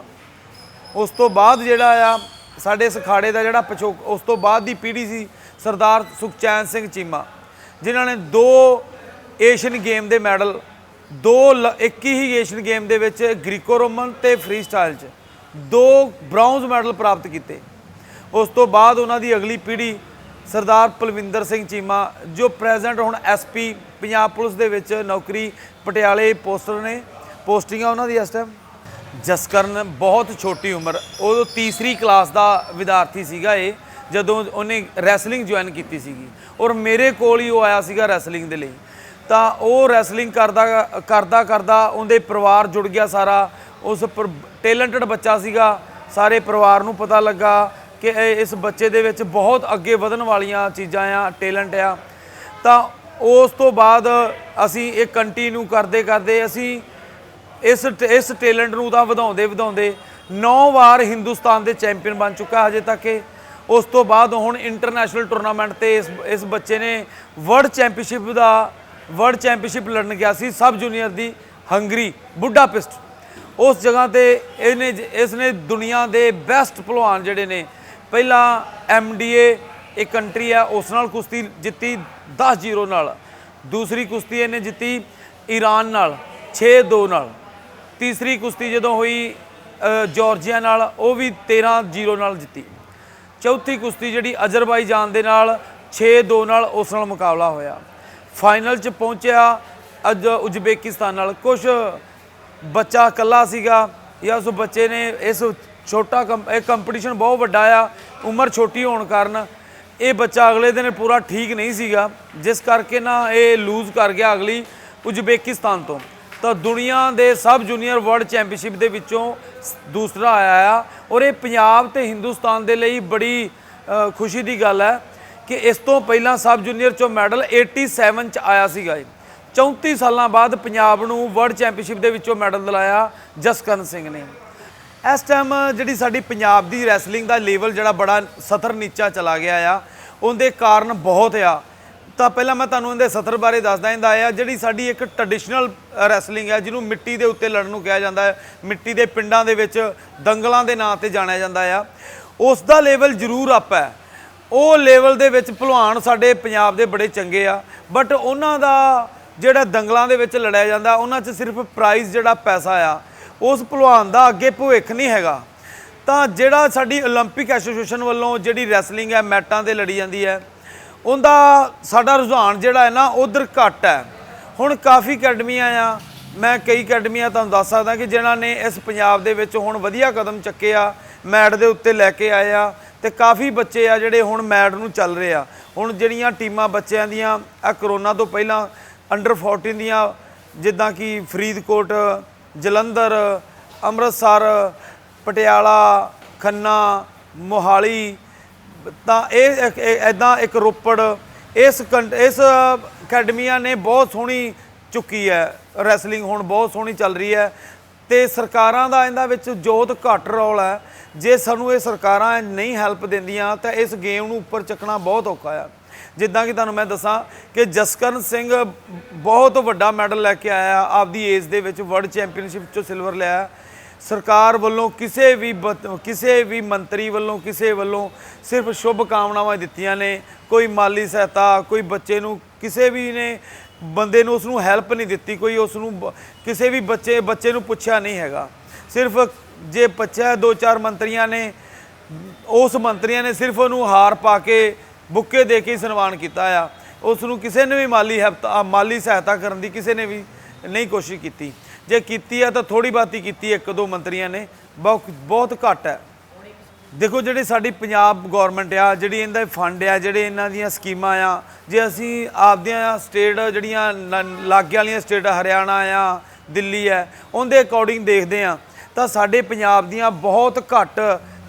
ਉਸ ਤੋਂ ਬਾਅਦ ਜਿਹੜਾ ਆ ਸਾਡੇ ਇਸ ਅਖਾੜੇ ਦਾ ਜਿਹੜਾ ਪਿਛੋਕ ਉਸ ਤੋਂ ਬਾਅਦ ਦੀ ਪੀੜ੍ਹੀ ਸੀ ਸਰਦਾਰ ਸੁਖਚੈਨ ਸਿੰਘ ਚੀਮਾ, ਜਿਨ੍ਹਾਂ ਨੇ 2 ਏਸ਼ੀਅਨ ਗੇਮ ਦੇ ਮੈਡਲ, ਇੱਕ ਹੀ ਏਸ਼ੀਅਨ ਗੇਮ ਦੇ ਵਿੱਚ ਗ੍ਰੀਕੋ ਰੋਮਨ ਤੇ ਫਰੀ ਸਟਾਈਲ 'ਚ 2 ਬ੍ਰੌਂਜ਼ ਮੈਡਲ ਪ੍ਰਾਪਤ ਕੀਤੇ। ਉਸ ਤੋਂ ਬਾਅਦ ਉਹਨਾਂ ਦੀ ਅਗਲੀ ਪੀੜ੍ਹੀ ਸਰਦਾਰ ਪਲਵਿੰਦਰ ਸਿੰਘ ਚੀਮਾ ਜੋ ਪ੍ਰੈਜ਼ੈਂਟ ਹੁਣ SP ਪੰਜਾਬ ਪੁਲਿਸ ਦੇ ਵਿੱਚ ਨੌਕਰੀ ਪਟਿਆਲੇ ਪੋਸਟਰ ਨੇ, ਪੋਸਟਿੰਗਾਂ ਉਹਨਾਂ ਦੀ ਇਸ ਟਾਈਮ। ਜਸਕਰਨ ਬਹੁਤ ਛੋਟੀ ਉਮਰ, ਉਹ ਤੀਸਰੀ ਕਲਾਸ ਦਾ ਵਿਦਿਆਰਥੀ ਸੀਗਾ ਇਹ ਜਦੋਂ ਉਹਨੇ ਰੈਸਲਿੰਗ ਜੁਆਇਨ ਕੀਤੀ ਸੀਗੀ ਔਰ ਮੇਰੇ ਕੋਲ ਹੀ ਉਹ ਆਇਆ ਸੀਗਾ ਰੈਸਲਿੰਗ ਦੇ ਲਈ। ਤਾਂ ਉਹ ਰੈਸਲਿੰਗ ਕਰਦਾ ਉਹਦੇ ਪਰਿਵਾਰ ਜੁੜ ਗਿਆ ਸਾਰਾ। ਉਸ ਟੈਲੈਂਟਡ ਬੱਚਾ ਸੀਗਾ, ਸਾਰੇ ਪਰਿਵਾਰ ਨੂੰ ਪਤਾ ਲੱਗਾ ਕਿ ਇਸ ਬੱਚੇ ਦੇ ਵਿੱਚ ਬਹੁਤ ਅੱਗੇ ਵਧਣ ਵਾਲੀਆਂ ਚੀਜ਼ਾਂ ਆ, ਟੈਲੈਂਟ ਆ। ਤਾਂ ਉਸ ਤੋਂ ਬਾਅਦ ਅਸੀਂ ਇਹ ਕੰਟੀਨਿਊ ਕਰਦੇ ਅਸੀਂ ਇਸ ਟੈਲੈਂਟ ਨੂੰ ਤਾਂ ਵਧਾਉਂਦੇ 9 ਵਾਰ ਹਿੰਦੁਸਤਾਨ ਦੇ ਚੈਂਪੀਅਨ ਬਣ ਚੁੱਕਾ ਹਜੇ ਤੱਕ ਇਹ। ਉਸ ਤੋਂ ਬਾਅਦ ਹੁਣ ਇੰਟਰਨੈਸ਼ਨਲ ਟੂਰਨਾਮੈਂਟ ਤੇ ਇਸ ਬੱਚੇ ਨੇ ਵਰਲਡ ਚੈਂਪੀਅਨਸ਼ਿਪ ਲੜਨ ਗਿਆ ਸੀ ਸਬ ਜੂਨੀਅਰ ਦੀ ਹੰਗਰੀ ਬੁਡਾਪਿਸਟ। ਉਸ ਜਗ੍ਹਾ ਤੇ ਇਸਨੇ ਦੁਨੀਆ ਦੇ ਬੈਸਟ ਭਲਵਾਨ ਜਿਹੜੇ ਨੇ, ਪਹਿਲਾਂ MDA ਇੱਕ ਕੰਟਰੀ ਆ ਉਸ ਨਾਲ ਕੁਸ਼ਤੀ ਜਿੱਤੀ 10-0 ਨਾਲ, ਦੂਸਰੀ ਕੁਸ਼ਤੀ ਇਹਨੇ ਜਿੱਤੀ ਈਰਾਨ ਨਾਲ 6-2 ਨਾਲ, ਤੀਸਰੀ ਕੁਸ਼ਤੀ ਜਦੋਂ ਹੋਈ ਜਾਰਜੀਆ ਨਾਲ ਉਹ ਵੀ 13-0 ਨਾਲ ਜਿੱਤੀ, ਚੌਥੀ ਕੁਸ਼ਤੀ ਜਿਹੜੀ ਅਜ਼ਰਬਾਈਜਾਨ ਦੇ ਨਾਲ 6-2 ਨਾਲ ਉਸ ਨਾਲ ਮੁਕਾਬਲਾ ਹੋਇਆ। ਫਾਈਨਲ 'ਚ ਪਹੁੰਚਿਆ ਉਜ਼ਬੇਕਿਸਤਾਨ ਨਾਲ। ਕੁਛ ਬੱਚਾ ਇਕੱਲਾ ਸੀਗਾ ਜਾਂ ਉਸ ਬੱਚੇ ਨੇ ਇਸ ਛੋਟਾ ਇਹ ਕੰਪੀਟੀਸ਼ਨ ਬਹੁਤ ਵੱਡਾ ਆ, ਉਮਰ ਛੋਟੀ ਹੋਣ ਕਾਰਨ ਇਹ ਬੱਚਾ ਅਗਲੇ ਦਿਨ ਪੂਰਾ ਠੀਕ ਨਹੀਂ ਸੀਗਾ, ਜਿਸ ਕਰਕੇ ਨਾ ਇਹ ਲੂਜ਼ ਕਰ ਗਿਆ ਅਗਲੀ ਉਜ਼ਬੇਕਿਸਤਾਨ ਤੋਂ। ਤਾਂ ਦੁਨੀਆ ਦੇ ਸਬ ਜੂਨੀਅਰ ਵਰਲਡ ਚੈਂਪੀਅਨਸ਼ਿਪ ਦੇ ਵਿੱਚੋਂ ਦੂਸਰਾ ਆਇਆ ਆ ਔਰ ਇਹ ਪੰਜਾਬ ਤੇ ਹਿੰਦੁਸਤਾਨ ਦੇ ਲਈ ਬੜੀ ਖੁਸ਼ੀ ਦੀ ਗੱਲ ਹੈ ਕਿ ਇਸ ਤੋਂ ਪਹਿਲਾਂ ਸਬ ਜੂਨੀਅਰ 'ਚੋਂ ਮੈਡਲ 87 'ਚ ਆਇਆ ਸੀਗਾ। 34 ਸਾਲਾਂ ਬਾਅਦ ਪੰਜਾਬ ਨੂੰ ਵਰਲਡ ਚੈਂਪੀਅਨਸ਼ਿਪ ਦੇ ਵਿੱਚੋਂ ਮੈਡਲ ਦਿਲਾਇਆ ਜਸਕਰਨ ਸਿੰਘ ਨੇ। ਇਸ ਟਾਈਮ ਜਿਹੜੀ ਸਾਡੀ ਪੰਜਾਬ ਦੀ ਰੈਸਲਿੰਗ ਦਾ ਲੈਵਲ ਜਿਹੜਾ ਬੜਾ ਸਤਰ ਨੀਚਾ ਚਲਾ ਗਿਆ ਆ, ਉਹਦੇ ਕਾਰਨ ਬਹੁਤ ਆ। ਤਾਂ ਪਹਿਲਾਂ ਮੈਂ ਤੁਹਾਨੂੰ ਇਹਦੇ ਸਤਰ ਬਾਰੇ ਦੱਸਦਾ ਇਹਦਾ ਆ। ਜਿਹੜੀ ਸਾਡੀ ਇੱਕ ਟ੍ਰੈਡੀਸ਼ਨਲ ਰੈਸਲਿੰਗ ਹੈ ਜਿਹਨੂੰ ਮਿੱਟੀ ਦੇ ਉੱਤੇ ਲੜਨ ਨੂੰ ਕਿਹਾ ਜਾਂਦਾ ਹੈ, ਮਿੱਟੀ ਦੇ ਪਿੰਡਾਂ ਦੇ ਵਿੱਚ ਦੰਗਲਾਂ ਦੇ ਨਾਂ ਤੇ ਜਾਣਿਆ ਜਾਂਦਾ ਆ, ਉਸ ਦਾ ਲੈਵਲ ਜ਼ਰੂਰ ਅਪ ਹੈ। ਉਹ ਲੈਵਲ ਦੇ ਵਿੱਚ ਭਲਵਾਨ ਸਾਡੇ ਪੰਜਾਬ ਦੇ ਬੜੇ ਚੰਗੇ ਆ, ਬਟ ਉਹਨਾਂ ਦਾ ਜਿਹੜਾ ਦੰਗਲਾਂ ਦੇ ਵਿੱਚ ਲੜਿਆ ਜਾਂਦਾ ਉਹਨਾਂ 'ਚ ਸਿਰਫ ਪ੍ਰਾਈਜ਼ ਜਿਹੜਾ ਪੈਸਾ ਆ, ਉਸ ਭਲਵਾਨ ਦਾ ਅੱਗੇ ਭਵਿੱਖ ਨਹੀਂ ਹੈਗਾ। ਤਾਂ ਜਿਹੜਾ ਸਾਡੀ ਓਲੰਪਿਕ ਐਸੋਸੀਏਸ਼ਨ ਵੱਲੋਂ ਜਿਹੜੀ ਰੈਸਲਿੰਗ ਹੈ ਮੈਟਾਂ 'ਤੇ ਲੜੀ ਜਾਂਦੀ ਹੈ, ਉਹਦਾ ਸਾਡਾ ਰੁਝਾਨ ਜਿਹੜਾ ਹੈ ਨਾ ਉਧਰ ਘੱਟ ਹੈ। ਹੁਣ ਕਾਫੀ ਅਕੈਡਮੀਆਂ ਆ, ਮੈਂ ਕਈ ਅਕੈਡਮੀਆਂ ਤੁਹਾਨੂੰ ਦੱਸ ਸਕਦਾ ਕਿ ਜਿਨ੍ਹਾਂ ਨੇ ਇਸ ਪੰਜਾਬ ਦੇ ਵਿੱਚ ਹੁਣ ਵਧੀਆ ਕਦਮ ਚੱਕੇ ਆ, ਮੈਟ ਦੇ ਉੱਤੇ ਲੈ ਕੇ ਆਏ ਆ ਤੇ ਕਾਫੀ ਬੱਚੇ ਆ ਜਿਹੜੇ ਹੁਣ ਮੈਟ ਨੂੰ ਚੱਲ ਰਹੇ ਆ। ਹੁਣ ਜਿਹੜੀਆਂ ਟੀਮਾਂ ਬੱਚਿਆਂ ਦੀਆਂ ਆ ਕਰੋਨਾ ਤੋਂ ਪਹਿਲਾਂ ਅੰਡਰ 14 ਦੀਆਂ ਜਿੱਦਾਂ ਕਿ ਫਰੀਦਕੋਟ, ਜਲੰਧਰ, ਅੰਮ੍ਰਿਤਸਰ, ਪਟਿਆਲਾ, ਖੰਨਾ, ਮੋਹਾਲੀ, ਤਾਂ ਇਹ ਇੱਦਾਂ ਇੱਕ ਰੋਪੜ, ਇਸ ਅਕੈਡਮੀਆਂ ਨੇ ਬਹੁਤ ਸੋਹਣੀ ਚੁੱਕੀ ਹੈ ਰੈਸਲਿੰਗ, ਹੁਣ ਬਹੁਤ ਸੋਹਣੀ ਚੱਲ ਰਹੀ ਹੈ। ਤੇ ਸਰਕਾਰਾਂ ਦਾ ਇਹਦਾ ਵਿੱਚ ਜੋਤ ਘੱਟ ਰੋਲ ਹੈ। ਜੇ ਸਾਨੂੰ ਇਹ ਸਰਕਾਰਾਂ ਨਹੀਂ ਹੈਲਪ ਦਿੰਦੀਆਂ ਤਾਂ ਇਸ ਗੇਮ ਨੂੰ ਉੱਪਰ ਚੱਕਣਾ ਬਹੁਤ ਔਖਾ ਆ। ਜਿੱਦਾਂ ਕਿ ਤੁਹਾਨੂੰ ਮੈਂ ਦੱਸਾਂ ਕਿ ਜਸਕਰਨ ਸਿੰਘ ਬਹੁਤ ਵੱਡਾ ਮੈਡਲ ਲੈ ਕੇ ਆਇਆ ਆਪਦੀ ਏਜ ਦੇ ਵਿੱਚ, ਵਰਲਡ ਚੈਂਪੀਅਨਸ਼ਿਪ 'ਚੋਂ ਸਿਲਵਰ ਲਿਆ। ਸਰਕਾਰ ਵੱਲੋਂ ਕਿਸੇ ਵੀ ਮੰਤਰੀ ਵੱਲੋਂ ਕਿਸੇ ਵੱਲੋਂ ਸਿਰਫ ਸ਼ੁਭ ਕਾਮਨਾਵਾਂ ਦਿੱਤੀਆਂ ਨੇ, ਕੋਈ ਮਾਲੀ ਸਹਾਇਤਾ, ਕੋਈ ਬੱਚੇ ਨੂੰ ਕਿਸੇ ਵੀ ਨੇ ਬੰਦੇ ਨੂੰ ਉਸ ਨੂੰ ਹੈਲਪ ਨਹੀਂ ਦਿੱਤੀ, ਕੋਈ ਉਸ ਨੂੰ ਕਿਸੇ ਵੀ ਬੱਚੇ ਨੂੰ ਪੁੱਛਿਆ ਨਹੀਂ ਹੈਗਾ। ਸਿਰਫ ਜੇ ਪੁੱਛਿਆ 2-4 ਮੰਤਰੀਆਂ ਨੇ, ਉਸ ਮੰਤਰੀਆਂ ਨੇ ਸਿਰਫ ਉਹਨੂੰ ਹਾਰ ਪਾ ਕੇ ਬੁੱਕੇ ਦੇ ਕੇ ਸਨਮਾਨ ਕੀਤਾ ਆ। ਉਸ ਨੂੰ ਕਿਸੇ ਨੇ ਵੀ ਮਾਲੀ ਸਹਾਇਤਾ ਕਰਨ ਦੀ ਕਿਸੇ ਨੇ ਵੀ ਨਹੀਂ ਕੋਸ਼ਿਸ਼ ਕੀਤੀ। ਜੇ ਕੀਤੀ ਆ ਤਾਂ ਥੋੜੀ ਬਾਤੀ ਕੀਤੀ, 1-2 ਮੰਤਰੀਆਂ ਨੇ, ਬਹੁਤ ਘੱਟ ਹੈ। ਦੇਖੋ ਜਿਹੜੀ ਸਾਡੀ ਪੰਜਾਬ ਗੌਰਮੈਂਟ ਆ, ਜਿਹੜੀ ਇਹਦਾ ਫੰਡ ਆ, ਜਿਹੜੇ ਇਹਨਾਂ ਦੀਆਂ ਸਕੀਮਾਂ ਆ, ਜੇ ਅਸੀਂ ਆਪਦੀਆਂ ਸਟੇਟ ਜਿਹੜੀਆਂ ਲਾਗੇ ਵਾਲੀਆਂ ਸਟੇਟ ਹਰਿਆਣਾ ਆ, ਦਿੱਲੀ ਹੈ, ਉਹਦੇ ਅਕੋਰਡਿੰਗ ਦੇਖਦੇ ਆ ਤਾਂ ਸਾਡੇ ਪੰਜਾਬ ਦੀਆਂ ਬਹੁਤ ਘੱਟ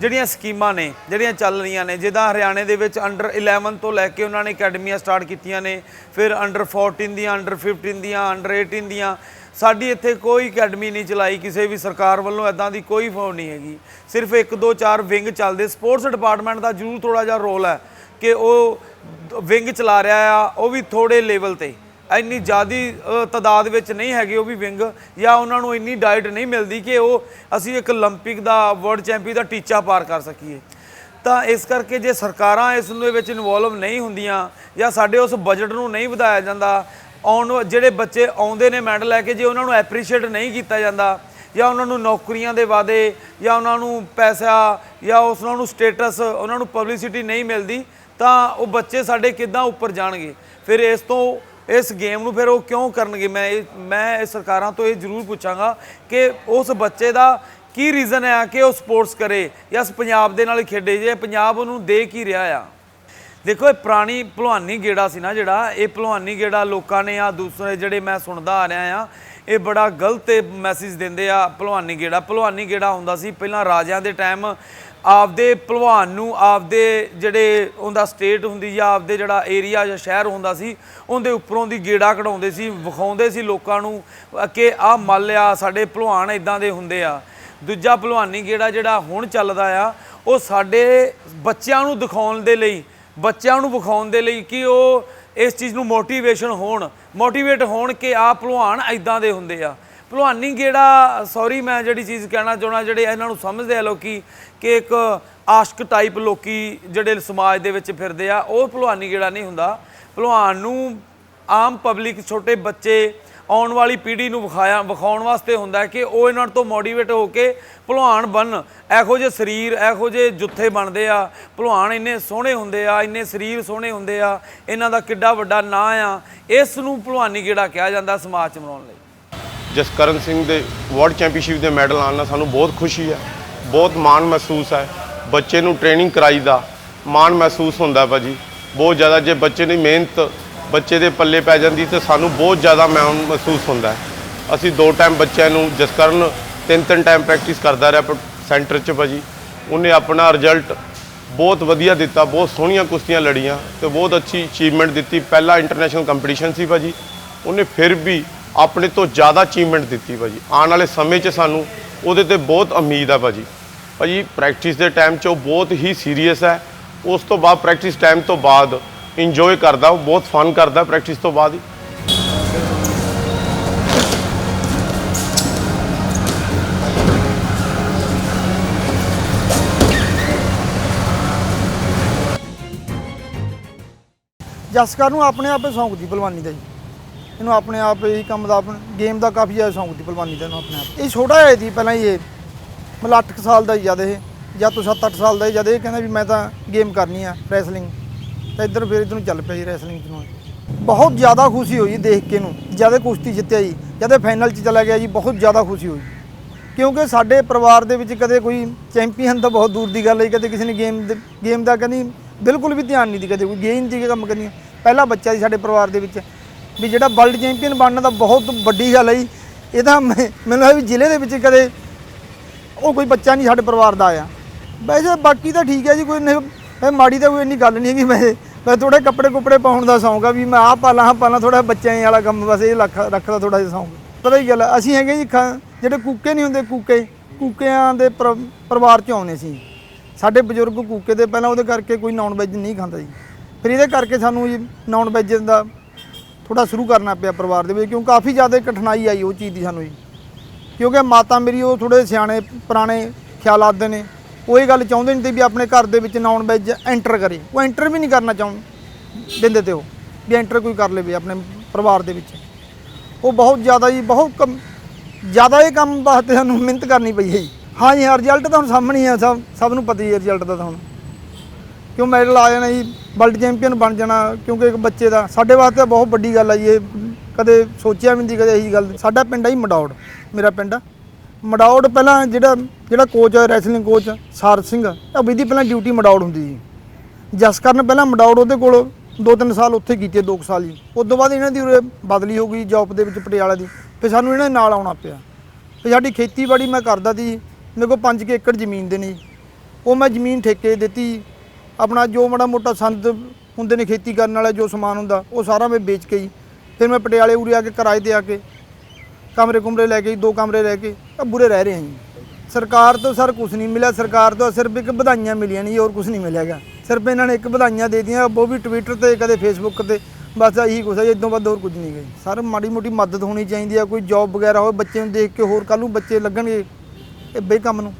ਜਿਹੜੀਆਂ ਸਕੀਮਾਂ ਨੇ ਜਿਹੜੀਆਂ ਚੱਲ ਰਹੀਆਂ ਨੇ। ਜਿੱਦਾਂ ਹਰਿਆਣੇ ਦੇ ਵਿੱਚ ਅੰਡਰ 11 ਤੋਂ ਲੈ ਕੇ ਉਹਨਾਂ ਨੇ ਅਕੈਡਮੀਆਂ ਸਟਾਰਟ ਕੀਤੀਆਂ ਨੇ, ਫਿਰ ਅੰਡਰ 14 ਦੀਆਂ, ਅੰਡਰ 15 ਦੀਆਂ, ਅੰਡਰ 18 ਦੀਆਂ। ਸਾਡੀ ਇੱਥੇ ਕੋਈ ਅਕੈਡਮੀ ਨਹੀਂ ਚਲਾਈ ਕਿਸੇ ਵੀ ਸਰਕਾਰ ਵੱਲੋਂ, ਇੱਦਾਂ ਦੀ ਕੋਈ ਫੋਨ ਨਹੀਂ ਹੈਗੀ। ਸਿਰਫ 1-2-4 ਵਿੰਗ ਚੱਲਦੇ। ਸਪੋਰਟਸ ਡਿਪਾਰਟਮੈਂਟ ਦਾ ਜ਼ਰੂਰ ਥੋੜ੍ਹਾ ਜਿਹਾ ਰੋਲ ਹੈ ਕਿ ਉਹ ਵਿੰਗ ਚਲਾ ਰਿਹਾ ਆ, ਉਹ ਵੀ ਥੋੜ੍ਹੇ ਲੈਵਲ 'ਤੇ, ਇੰਨੀ ਜ਼ਿਆਦਾ ਤਾਦਾਦ ਵਿੱਚ ਨਹੀਂ ਹੈਗੇ ਉਹ ਵੀ ਵਿੰਗ, ਜਾਂ ਉਹਨਾਂ ਨੂੰ ਇੰਨੀ ਡਾਇਟ ਨਹੀਂ ਮਿਲਦੀ ਕਿ ਉਹ ਅਸੀਂ ਇੱਕ ਓਲੰਪਿਕ ਦਾ, ਵਰਲਡ ਚੈਂਪੀਅਨ ਦਾ ਟੀਚਾ ਪਾਰ ਕਰ ਸਕੀਏ। ਤਾਂ ਇਸ ਕਰਕੇ ਜੇ ਸਰਕਾਰਾਂ ਇਸ ਦੇ ਵਿੱਚ ਇਨਵੋਲਵ ਨਹੀਂ ਹੁੰਦੀਆਂ ਜਾਂ ਸਾਡੇ ਉਸ ਬਜਟ ਨੂੰ ਨਹੀਂ ਵਧਾਇਆ ਜਾਂਦਾ, ਜਿਹੜੇ ਬੱਚੇ ਆਉਂਦੇ ਨੇ ਮੈਡਲ ਲੈ ਕੇ, ਜੇ ਉਹਨਾਂ ਨੂੰ ਐਪਰੀਸ਼ੀਏਟ ਨਹੀਂ ਕੀਤਾ ਜਾਂਦਾ ਜਾਂ ਉਹਨਾਂ ਨੂੰ ਨੌਕਰੀਆਂ ਦੇ ਵਾਅਦੇ ਜਾਂ ਉਹਨਾਂ ਨੂੰ ਪੈਸਾ ਜਾਂ ਉਹਨਾਂ ਨੂੰ ਸਟੇਟਸ, ਉਹਨਾਂ ਨੂੰ ਪਬਲਿਸਿਟੀ ਨਹੀਂ ਮਿਲਦੀ, ਤਾਂ ਉਹ ਬੱਚੇ ਸਾਡੇ ਕਿੱਦਾਂ ਉੱਪਰ ਜਾਣਗੇ? ਫਿਰ ਇਸ ਗੇਮ ਨੂੰ ਫਿਰ ਉਹ ਕਿਉਂ ਕਰਨਗੇ? ਮੈਂ ਸਰਕਾਰਾਂ ਤੋਂ ਇਹ ਜ਼ਰੂਰ ਪੁੱਛਾਂਗਾ ਕਿ ਉਸ ਬੱਚੇ ਦਾ ਕੀ ਰੀਜ਼ਨ ਹੈ ਕਿ ਉਹ ਸਪੋਰਟਸ ਕਰੇ ਜਾਂ ਪੰਜਾਬ ਦੇ ਨਾਲ ਖੇਡੇ, ਜੇ ਪੰਜਾਬ ਉਹਨੂੰ ਦੇ ਕੀ ਰਿਹਾ ਆ। ਦੇਖੋ ਇਹ ਪੁਰਾਣੀ ਭਲਵਾਨੀ ਗੇੜਾ ਸੀ ਨਾ, ਜਿਹੜਾ ਇਹ ਭਲਵਾਨੀ ਗੇੜਾ ਲੋਕਾਂ ਨੇ ਆ ਦੂਸਰੇ ਜਿਹੜੇ ਮੈਂ ਸੁਣਦਾ ਆ ਰਿਹਾ ਆ, ਇਹ ਬੜਾ ਗਲਤ ਮੈਸੇਜ ਦਿੰਦੇ ਆ। ਭਲਵਾਨੀ ਗੇੜਾ ਹੁੰਦਾ ਸੀ ਪਹਿਲਾਂ ਰਾਜਿਆਂ ਦੇ ਟਾਈਮ, ਆਪਦੇ ਭਲਵਾਨ ਨੂੰ ਆਪਦੇ ਜਿਹੜੇ ਉਹਦਾ ਸਟੇਟ ਹੁੰਦੀ ਜਾਂ ਆਪਦੇ ਜਿਹੜਾ ਏਰੀਆ ਜਾਂ ਸ਼ਹਿਰ ਹੁੰਦਾ ਸੀ ਉਹਦੇ ਉੱਪਰੋਂ ਦੀ ਗੇੜਾ ਕਢਾਉਂਦੇ ਸੀ, ਵਿਖਾਉਂਦੇ ਸੀ ਲੋਕਾਂ ਨੂੰ ਕਿ ਆਹ ਮੱਲ ਆ, ਸਾਡੇ ਭਲਵਾਨ ਇਦਾਂ ਦੇ ਹੁੰਦੇ ਆ। ਦੂਜਾ ਭਲਵਾਨੀ ਗੇੜਾ ਜਿਹੜਾ ਹੁਣ ਚੱਲਦਾ ਆ, ਉਹ ਸਾਡੇ ਬੱਚਿਆਂ ਨੂੰ ਦਿਖਾਉਣ ਦੇ ਲਈ, ਵਿਖਾਉਣ ਦੇ ਲਈ ਕਿ ਉਹ ਇਸ ਚੀਜ਼ ਨੂੰ ਮੋਟੀਵੇਟ ਹੋਣ ਕਿ ਆਹ ਭਲਵਾਨ ਇਦਾਂ ਦੇ ਹੁੰਦੇ ਆ। ਭਲਵਾਨੀ ਗੇੜਾ, ਸੌਰੀ ਮੈਂ ਜਿਹੜੀ ਚੀਜ਼ ਕਹਿਣਾ ਚਾਹੁੰਦਾ, ਜਿਹੜੇ ਇਹਨਾਂ ਨੂੰ ਸਮਝਦੇ ਆ ਲੋਕੀ ਕਿ ਇੱਕ ਆਸ਼ਕ ਟਾਈਪ ਲੋਕੀ ਜਿਹੜੇ ਸਮਾਜ ਦੇ ਵਿੱਚ ਫਿਰਦੇ ਆ, ਉਹ ਭਲਵਾਨੀ ਗੇੜਾ ਨਹੀਂ ਹੁੰਦਾ। ਭਲਵਾਨ ਨੂੰ ਆਮ ਪਬਲਿਕ, ਛੋਟੇ ਬੱਚੇ, ਆਉਣ ਵਾਲੀ ਪੀੜ੍ਹੀ ਨੂੰ ਵਿਖਾਉਣ ਵਾਸਤੇ ਹੁੰਦਾ ਕਿ ਉਹ ਇਹਨਾਂ ਤੋਂ ਮੋਟੀਵੇਟ ਹੋ ਕੇ ਭਲਵਾਨ ਬਣਨ। ਇਹੋ ਜਿਹੇ ਸਰੀਰ, ਇਹੋ ਜਿਹੇ ਜੁੱਥੇ ਬਣਦੇ ਆ, ਭਲਵਾਨ ਇੰਨੇ ਸੋਹਣੇ ਹੁੰਦੇ ਆ, ਇੰਨੇ ਸਰੀਰ ਸੋਹਣੇ ਹੁੰਦੇ ਆ, ਇਹਨਾਂ ਦਾ ਕਿੱਡਾ ਵੱਡਾ ਨਾਂ ਆ। ਇਸ ਨੂੰ ਭਲਵਾਨੀ ਗੇੜਾ ਕਿਹਾ ਜਾਂਦਾ ਸਮਾਜ 'ਚ ਮਨਾਉਣ ਲਈ। ਜਸਕਰਨ ਸਿੰਘ ਦੇ ਵਰਲਡ ਚੈਂਪੀਅਨਸ਼ਿਪ ਦੇ ਮੈਡਲ ਆਉਣ ਨਾਲ ਸਾਨੂੰ ਬਹੁਤ ਖੁਸ਼ੀ ਹੈ, ਬਹੁਤ ਮਾਣ ਮਹਿਸੂਸ ਹੈ। ਬੱਚੇ ਨੂੰ ਟ੍ਰੇਨਿੰਗ ਕਰਾਈ ਦਾ ਮਾਣ ਮਹਿਸੂਸ ਹੁੰਦਾ ਭਾਜੀ, ਬਹੁਤ ਜ਼ਿਆਦਾ। ਜੇ ਬੱਚੇ ਦੀ ਮਿਹਨਤ ਬੱਚੇ ਦੇ ਪੱਲੇ ਪੈ ਜਾਂਦੀ ਤਾਂ ਸਾਨੂੰ ਬਹੁਤ ਜ਼ਿਆਦਾ ਮਾਣ ਮਹਿਸੂਸ ਹੁੰਦਾ ਹੈ। ਅਸੀਂ 2 ਟਾਈਮ ਬੱਚਿਆਂ ਨੂੰ, ਜਸਕਰਨ 3 ਟਾਈਮ ਪ੍ਰੈਕਟਿਸ ਕਰਦਾ ਰਿਹਾ ਸੈਂਟਰ 'ਚ ਭਾਜੀ। ਉਹਨੇ ਆਪਣਾ ਰਿਜ਼ਲਟ ਬਹੁਤ ਵਧੀਆ ਦਿੱਤਾ, ਬਹੁਤ ਸੋਹਣੀਆਂ ਕੁਸ਼ਤੀਆਂ ਲੜੀਆਂ ਤੇ ਬਹੁਤ ਅੱਛੀ ਅਚੀਵਮੈਂਟ ਦਿੱਤੀ। ਪਹਿਲਾ ਇੰਟਰਨੈਸ਼ਨਲ ਕੰਪੀਟੀਸ਼ਨ ਸੀ ਭਾਜੀ, ਉਹਨੇ ਫਿਰ ਵੀ ਆਪਣੇ ਤੋਂ ਜ਼ਿਆਦਾ ਅਚੀਵਮੈਂਟ ਦਿੱਤੀ ਭਾਜੀ। ਆਉਣ ਵਾਲੇ ਸਮੇਂ 'ਚ ਸਾਨੂੰ ਉਹਦੇ ਤੇ ਬਹੁਤ ਉਮੀਦ ਹੈ ਭਾਜੀ। ਪ੍ਰੈਕਟਿਸ ਦੇ ਟਾਈਮ 'ਚ ਉਹ ਬਹੁਤ ਹੀ ਸੀਰੀਅਸ ਹੈ। ਉਸ ਤੋਂ ਬਾਅਦ ਪ੍ਰੈਕਟਿਸ ਟਾਈਮ ਤੋਂ ਬਾਅਦ ਇੰਜੋਏ ਕਰਦਾ, ਉਹ ਬਹੁਤ ਫਨ ਕਰਦਾ ਪ੍ਰੈਕਟਿਸ ਤੋਂ ਬਾਅਦ ਹੀ। ਜਸਕਰ ਨੂੰ ਆਪਣੇ ਆਪੇ ਸ਼ੌਂਕ ਦੀ ਭਲਵਾਨੀ ਦਾ ਜੀ, ਇਹਨੂੰ ਆਪਣੇ ਆਪ ਹੀ ਕੰਮ ਦਾ, ਗੇਮ ਦਾ ਕਾਫੀ ਜ਼ਿਆਦਾ ਸ਼ੌਂਕ ਦੀ ਭਲਵਾਨੀ ਦਾ ਇਹਨੂੰ ਆਪਣੇ ਆਪ। ਇਹ ਛੋਟਾ ਜਿਹਾ ਸੀ ਪਹਿਲਾਂ ਹੀ, ਇਹ ਮਤਲਬ 8 ਸਾਲ ਦਾ ਹੀ ਜਦ ਇਹ, ਜਾਂ ਤੋਂ 7-8 ਸਾਲ ਦਾ ਹੀ ਜਦ ਇਹ ਕਹਿੰਦਾ ਵੀ ਮੈਂ ਤਾਂ ਗੇਮ ਕਰਨੀ ਆ ਰੈਸਲਿੰਗ, ਤਾਂ ਇੱਧਰ ਨੂੰ ਚੱਲ ਪਿਆ ਜੀ ਰੈਸਲਿੰਗ 'ਚ ਨੂੰ। ਬਹੁਤ ਜ਼ਿਆਦਾ ਖੁਸ਼ੀ ਹੋਈ ਦੇਖ ਕੇ ਨੂੰ, ਜਦ ਇਹ ਕੁਸ਼ਤੀ ਜਿੱਤਿਆ ਜੀ, ਜਦ ਇਹ ਫਾਈਨਲ 'ਚ ਚਲਾ ਗਿਆ ਜੀ, ਬਹੁਤ ਜ਼ਿਆਦਾ ਖੁਸ਼ੀ ਹੋਈ। ਕਿਉਂਕਿ ਸਾਡੇ ਪਰਿਵਾਰ ਦੇ ਵਿੱਚ ਕਦੇ ਕੋਈ ਚੈਂਪੀਅਨ ਤਾਂ ਬਹੁਤ ਦੂਰ ਦੀ ਗੱਲ ਹੈ, ਕਦੇ ਕਿਸੇ ਨੇ ਗੇਮ ਦਾ ਕਹਿੰਦੀ ਬਿਲਕੁਲ ਵੀ ਧਿਆਨ ਨਹੀਂ ਦੀ, ਕਦੇ ਕੋਈ ਗੇਮ ਦੀ ਕੰਮ ਕਰਨੀ। ਪਹਿਲਾ ਬੱਚਾ ਸੀ ਸਾਡੇ ਪਰਿਵਾਰ ਦੇ ਵਿੱਚ ਵੀ ਜਿਹੜਾ ਵਰਲਡ ਚੈਂਪੀਅਨ ਬਣਨਾ ਤਾਂ ਬਹੁਤ ਵੱਡੀ ਗੱਲ ਹੈ ਜੀ। ਇਹ ਤਾਂ ਮੈਨੂੰ ਲੱਗਦਾ ਵੀ ਜ਼ਿਲ੍ਹੇ ਦੇ ਵਿੱਚ ਕਦੇ ਉਹ ਕੋਈ ਬੱਚਾ ਨਹੀਂ ਸਾਡੇ ਪਰਿਵਾਰ ਦਾ ਆਇਆ। ਵੈਸੇ ਬਾਕੀ ਤਾਂ ਠੀਕ ਹੈ ਜੀ, ਕੋਈ ਮਾੜੀ ਤਾਂ ਕੋਈ ਇੰਨੀ ਗੱਲ ਨਹੀਂ ਹੈਗੀ। ਮੈਂ ਥੋੜ੍ਹੇ ਕੱਪੜੇ ਪਾਉਣ ਦਾ ਸ਼ੌਂਕ ਆ ਵੀ ਮੈਂ ਆਹ ਪਾਲਾਂ ਥੋੜ੍ਹਾ ਬੱਚਿਆਂ ਵਾਲਾ ਕੰਮ, ਬਸ ਇਹ ਰੱਖਦਾ ਥੋੜ੍ਹਾ ਜਿਹਾ ਸ਼ੌਂਕ। ਪਤਾ ਹੀ ਗੱਲ, ਅਸੀਂ ਹੈਗੇ ਜੀ ਜਿਹੜੇ ਕੂਕੇ ਨਹੀਂ ਹੁੰਦੇ, ਕੂਕੇ ਕੂਕਿਆਂ ਦੇ ਪਰਿਵਾਰ 'ਚ ਆਉਂਦੇ ਸੀ। ਸਾਡੇ ਬਜ਼ੁਰਗ ਕੂਕੇ ਦੇ ਪਹਿਲਾਂ ਉਹਦੇ ਕਰਕੇ ਕੋਈ ਨਾਨ ਵੈਜ ਨਹੀਂ ਖਾਂਦਾ ਜੀ। ਫਿਰ ਇਹਦੇ ਕਰਕੇ ਸਾਨੂੰ ਜੀ ਨਾਨ ਵੈਜ ਦਾ ਥੋੜਾ ਸ਼ੁਰੂ ਕਰਨਾ ਪਿਆ ਪਰਿਵਾਰ ਦੇ ਵਿੱਚ, ਕਿਉਂਕਿ ਕਾਫੀ ਜ਼ਿਆਦਾ ਕਠਿਨਾਈ ਆਈ ਉਹ ਚੀਜ਼ ਦੀ ਸਾਨੂੰ ਜੀ। ਕਿਉਂਕਿ ਮਾਤਾ ਮੇਰੀ ਉਹ ਥੋੜੇ ਸਿਆਣੇ ਪੁਰਾਣੇ ਖਿਆਲਾਤ ਦੇ ਨੇ, ਉਹ ਇਹ ਗੱਲ ਚਾਹੁੰਦੇ ਨਹੀਂ ਤੇ ਵੀ ਆਪਣੇ ਘਰ ਦੇ ਵਿੱਚ ਨਾਨ ਵੈਜ ਐਂਟਰ ਕਰੇ। ਉਹ ਐਂਟਰ ਵੀ ਨਹੀਂ ਕਰਨਾ ਦਿੰਦੇ ਤੇ ਉਹ ਵੀ ਐਂਟਰ ਕੋਈ ਕਰ ਲਵੇ ਆਪਣੇ ਪਰਿਵਾਰ ਦੇ ਵਿੱਚ। ਉਹ ਬਹੁਤ ਜ਼ਿਆਦਾ ਜੀ ਬਹੁਤ ਜ਼ਿਆਦਾ ਇਹ ਕੰਮ ਵਾਸਤੇ ਸਾਨੂੰ ਮਿਹਨਤ ਕਰਨੀ ਪਈ ਹੈ ਜੀ। ਹਾਂ ਜੀ, ਰਿਜ਼ਲਟ ਤਾਂ ਹੁਣ ਸਾਹਮਣੇ ਹੀ ਆ, ਸਭ ਨੂੰ ਪਤਾ ਹੀ ਹੈ ਰਿਜ਼ਲਟ ਦਾ ਤਾਂ ਹੁਣ। ਕਿਉਂ ਮੈਡਲ ਆ ਜਾਣਾ ਜੀ, ਵਰਲਡ ਚੈਂਪੀਅਨ ਬਣ ਜਾਣਾ, ਕਿਉਂਕਿ ਇੱਕ ਬੱਚੇ ਦਾ ਸਾਡੇ ਵਾਸਤੇ ਬਹੁਤ ਵੱਡੀ ਗੱਲ ਆ ਜੀ। ਇਹ ਕਦੇ ਸੋਚਿਆ ਵੀ ਨਹੀਂ ਕਦੇ ਇਹੀ ਗੱਲ। ਸਾਡਾ ਪਿੰਡ ਆ ਜੀ ਮਡੌੜ, ਮੇਰਾ ਪਿੰਡ ਆ ਮਡੌੜ। ਪਹਿਲਾਂ ਜਿਹੜਾ ਕੋਚ ਹੈ ਰੈਸਲਿੰਗ ਕੋਚ ਸਾਰ ਸਿੰਘ, ਉਹਦੀ ਪਹਿਲਾਂ ਡਿਊਟੀ ਮਡੌੜ ਹੁੰਦੀ ਜੀ। ਜਸ ਕਰਨ ਪਹਿਲਾਂ ਮਡੌੜ ਉਹਦੇ ਕੋਲ 2-3 ਸਾਲ ਉੱਥੇ ਕੀਤੇ, 2 ਸਾਲ ਹੀ। ਉਸ ਤੋਂ ਬਾਅਦ ਇਹਨਾਂ ਦੀ ਉਰੇ ਬਦਲੀ ਹੋ ਗਈ ਜੌਬ ਦੇ ਵਿੱਚ ਪਟਿਆਲਾ ਦੀ। ਫਿਰ ਸਾਨੂੰ ਇਹਨਾਂ ਦੇ ਨਾਲ ਆਉਣਾ ਪਿਆ। ਫਿਰ ਸਾਡੀ ਖੇਤੀਬਾੜੀ ਮੈਂ ਕਰਦਾ ਸੀ, ਮੇਰੇ ਕੋਲ 5 ਏਕੜ ਜ਼ਮੀਨ ਦੇ ਨੇ। ਉਹ ਮੈਂ ਜ਼ਮੀਨ ਠੇਕੇ ਦਿੱਤੀ। ਆਪਣਾ ਜੋ ਮਾੜਾ ਮੋਟਾ ਸੰਦ ਹੁੰਦੇ ਨੇ ਖੇਤੀ ਕਰਨ ਵਾਲਾ ਜੋ ਸਮਾਨ ਹੁੰਦਾ ਉਹ ਸਾਰਾ ਮੈਂ ਵੇਚ ਕੇ ਹੀ ਫਿਰ ਮੈਂ ਪਟਿਆਲੇ ਉਰੇ ਆ ਕੇ ਕਿਰਾਏ 'ਤੇ ਆ ਕੇ ਕਮਰੇ ਕੁਮਰੇ ਲੈ ਕੇ 2 ਕਮਰੇ ਲੈ ਕੇ ਬੁਰੇ ਰਹਿ ਰਹੇ ਹਾਂ ਜੀ। ਸਰਕਾਰ ਤੋਂ ਸਰ ਕੁਝ ਨਹੀਂ ਮਿਲਿਆ। ਸਰਕਾਰ ਤੋਂ ਸਿਰਫ ਇੱਕ ਵਧਾਈਆਂ ਮਿਲੀਆਂ ਨਹੀਂ, ਹੋਰ ਕੁਝ ਨਹੀਂ ਮਿਲਿਆ ਹੈਗਾ। ਸਿਰਫ ਇਹਨਾਂ ਨੇ ਇੱਕ ਵਧਾਈਆਂ ਦੇ ਦਿੱਤੀਆਂ, ਉਹ ਵੀ ਟਵਿੱਟਰ ਤੇ ਕਦੇ ਫੇਸਬੁੱਕ ਤੇ, ਬਸ ਇਹੀ ਕੁਛ ਹੈ। ਇਦੋਂ ਵੱਧ ਹੋਰ ਕੁਝ ਨਹੀਂ ਗਈ। ਸਰ ਮਾੜੀ ਮੋਟੀ ਮਦਦ ਹੋਣੀ ਚਾਹੀਦੀ ਆ, ਕੋਈ ਜੌਬ ਵਗੈਰਾ ਹੋਵੇ ਬੱਚੇ ਨੂੰ ਦੇਖ ਕੇ, ਹੋਰ ਕੱਲ੍ਹ ਨੂੰ ਬੱਚੇ ਲੱਗਣਗੇ ਇਹ ਬੇ ਕੰਮ ਨੂੰ।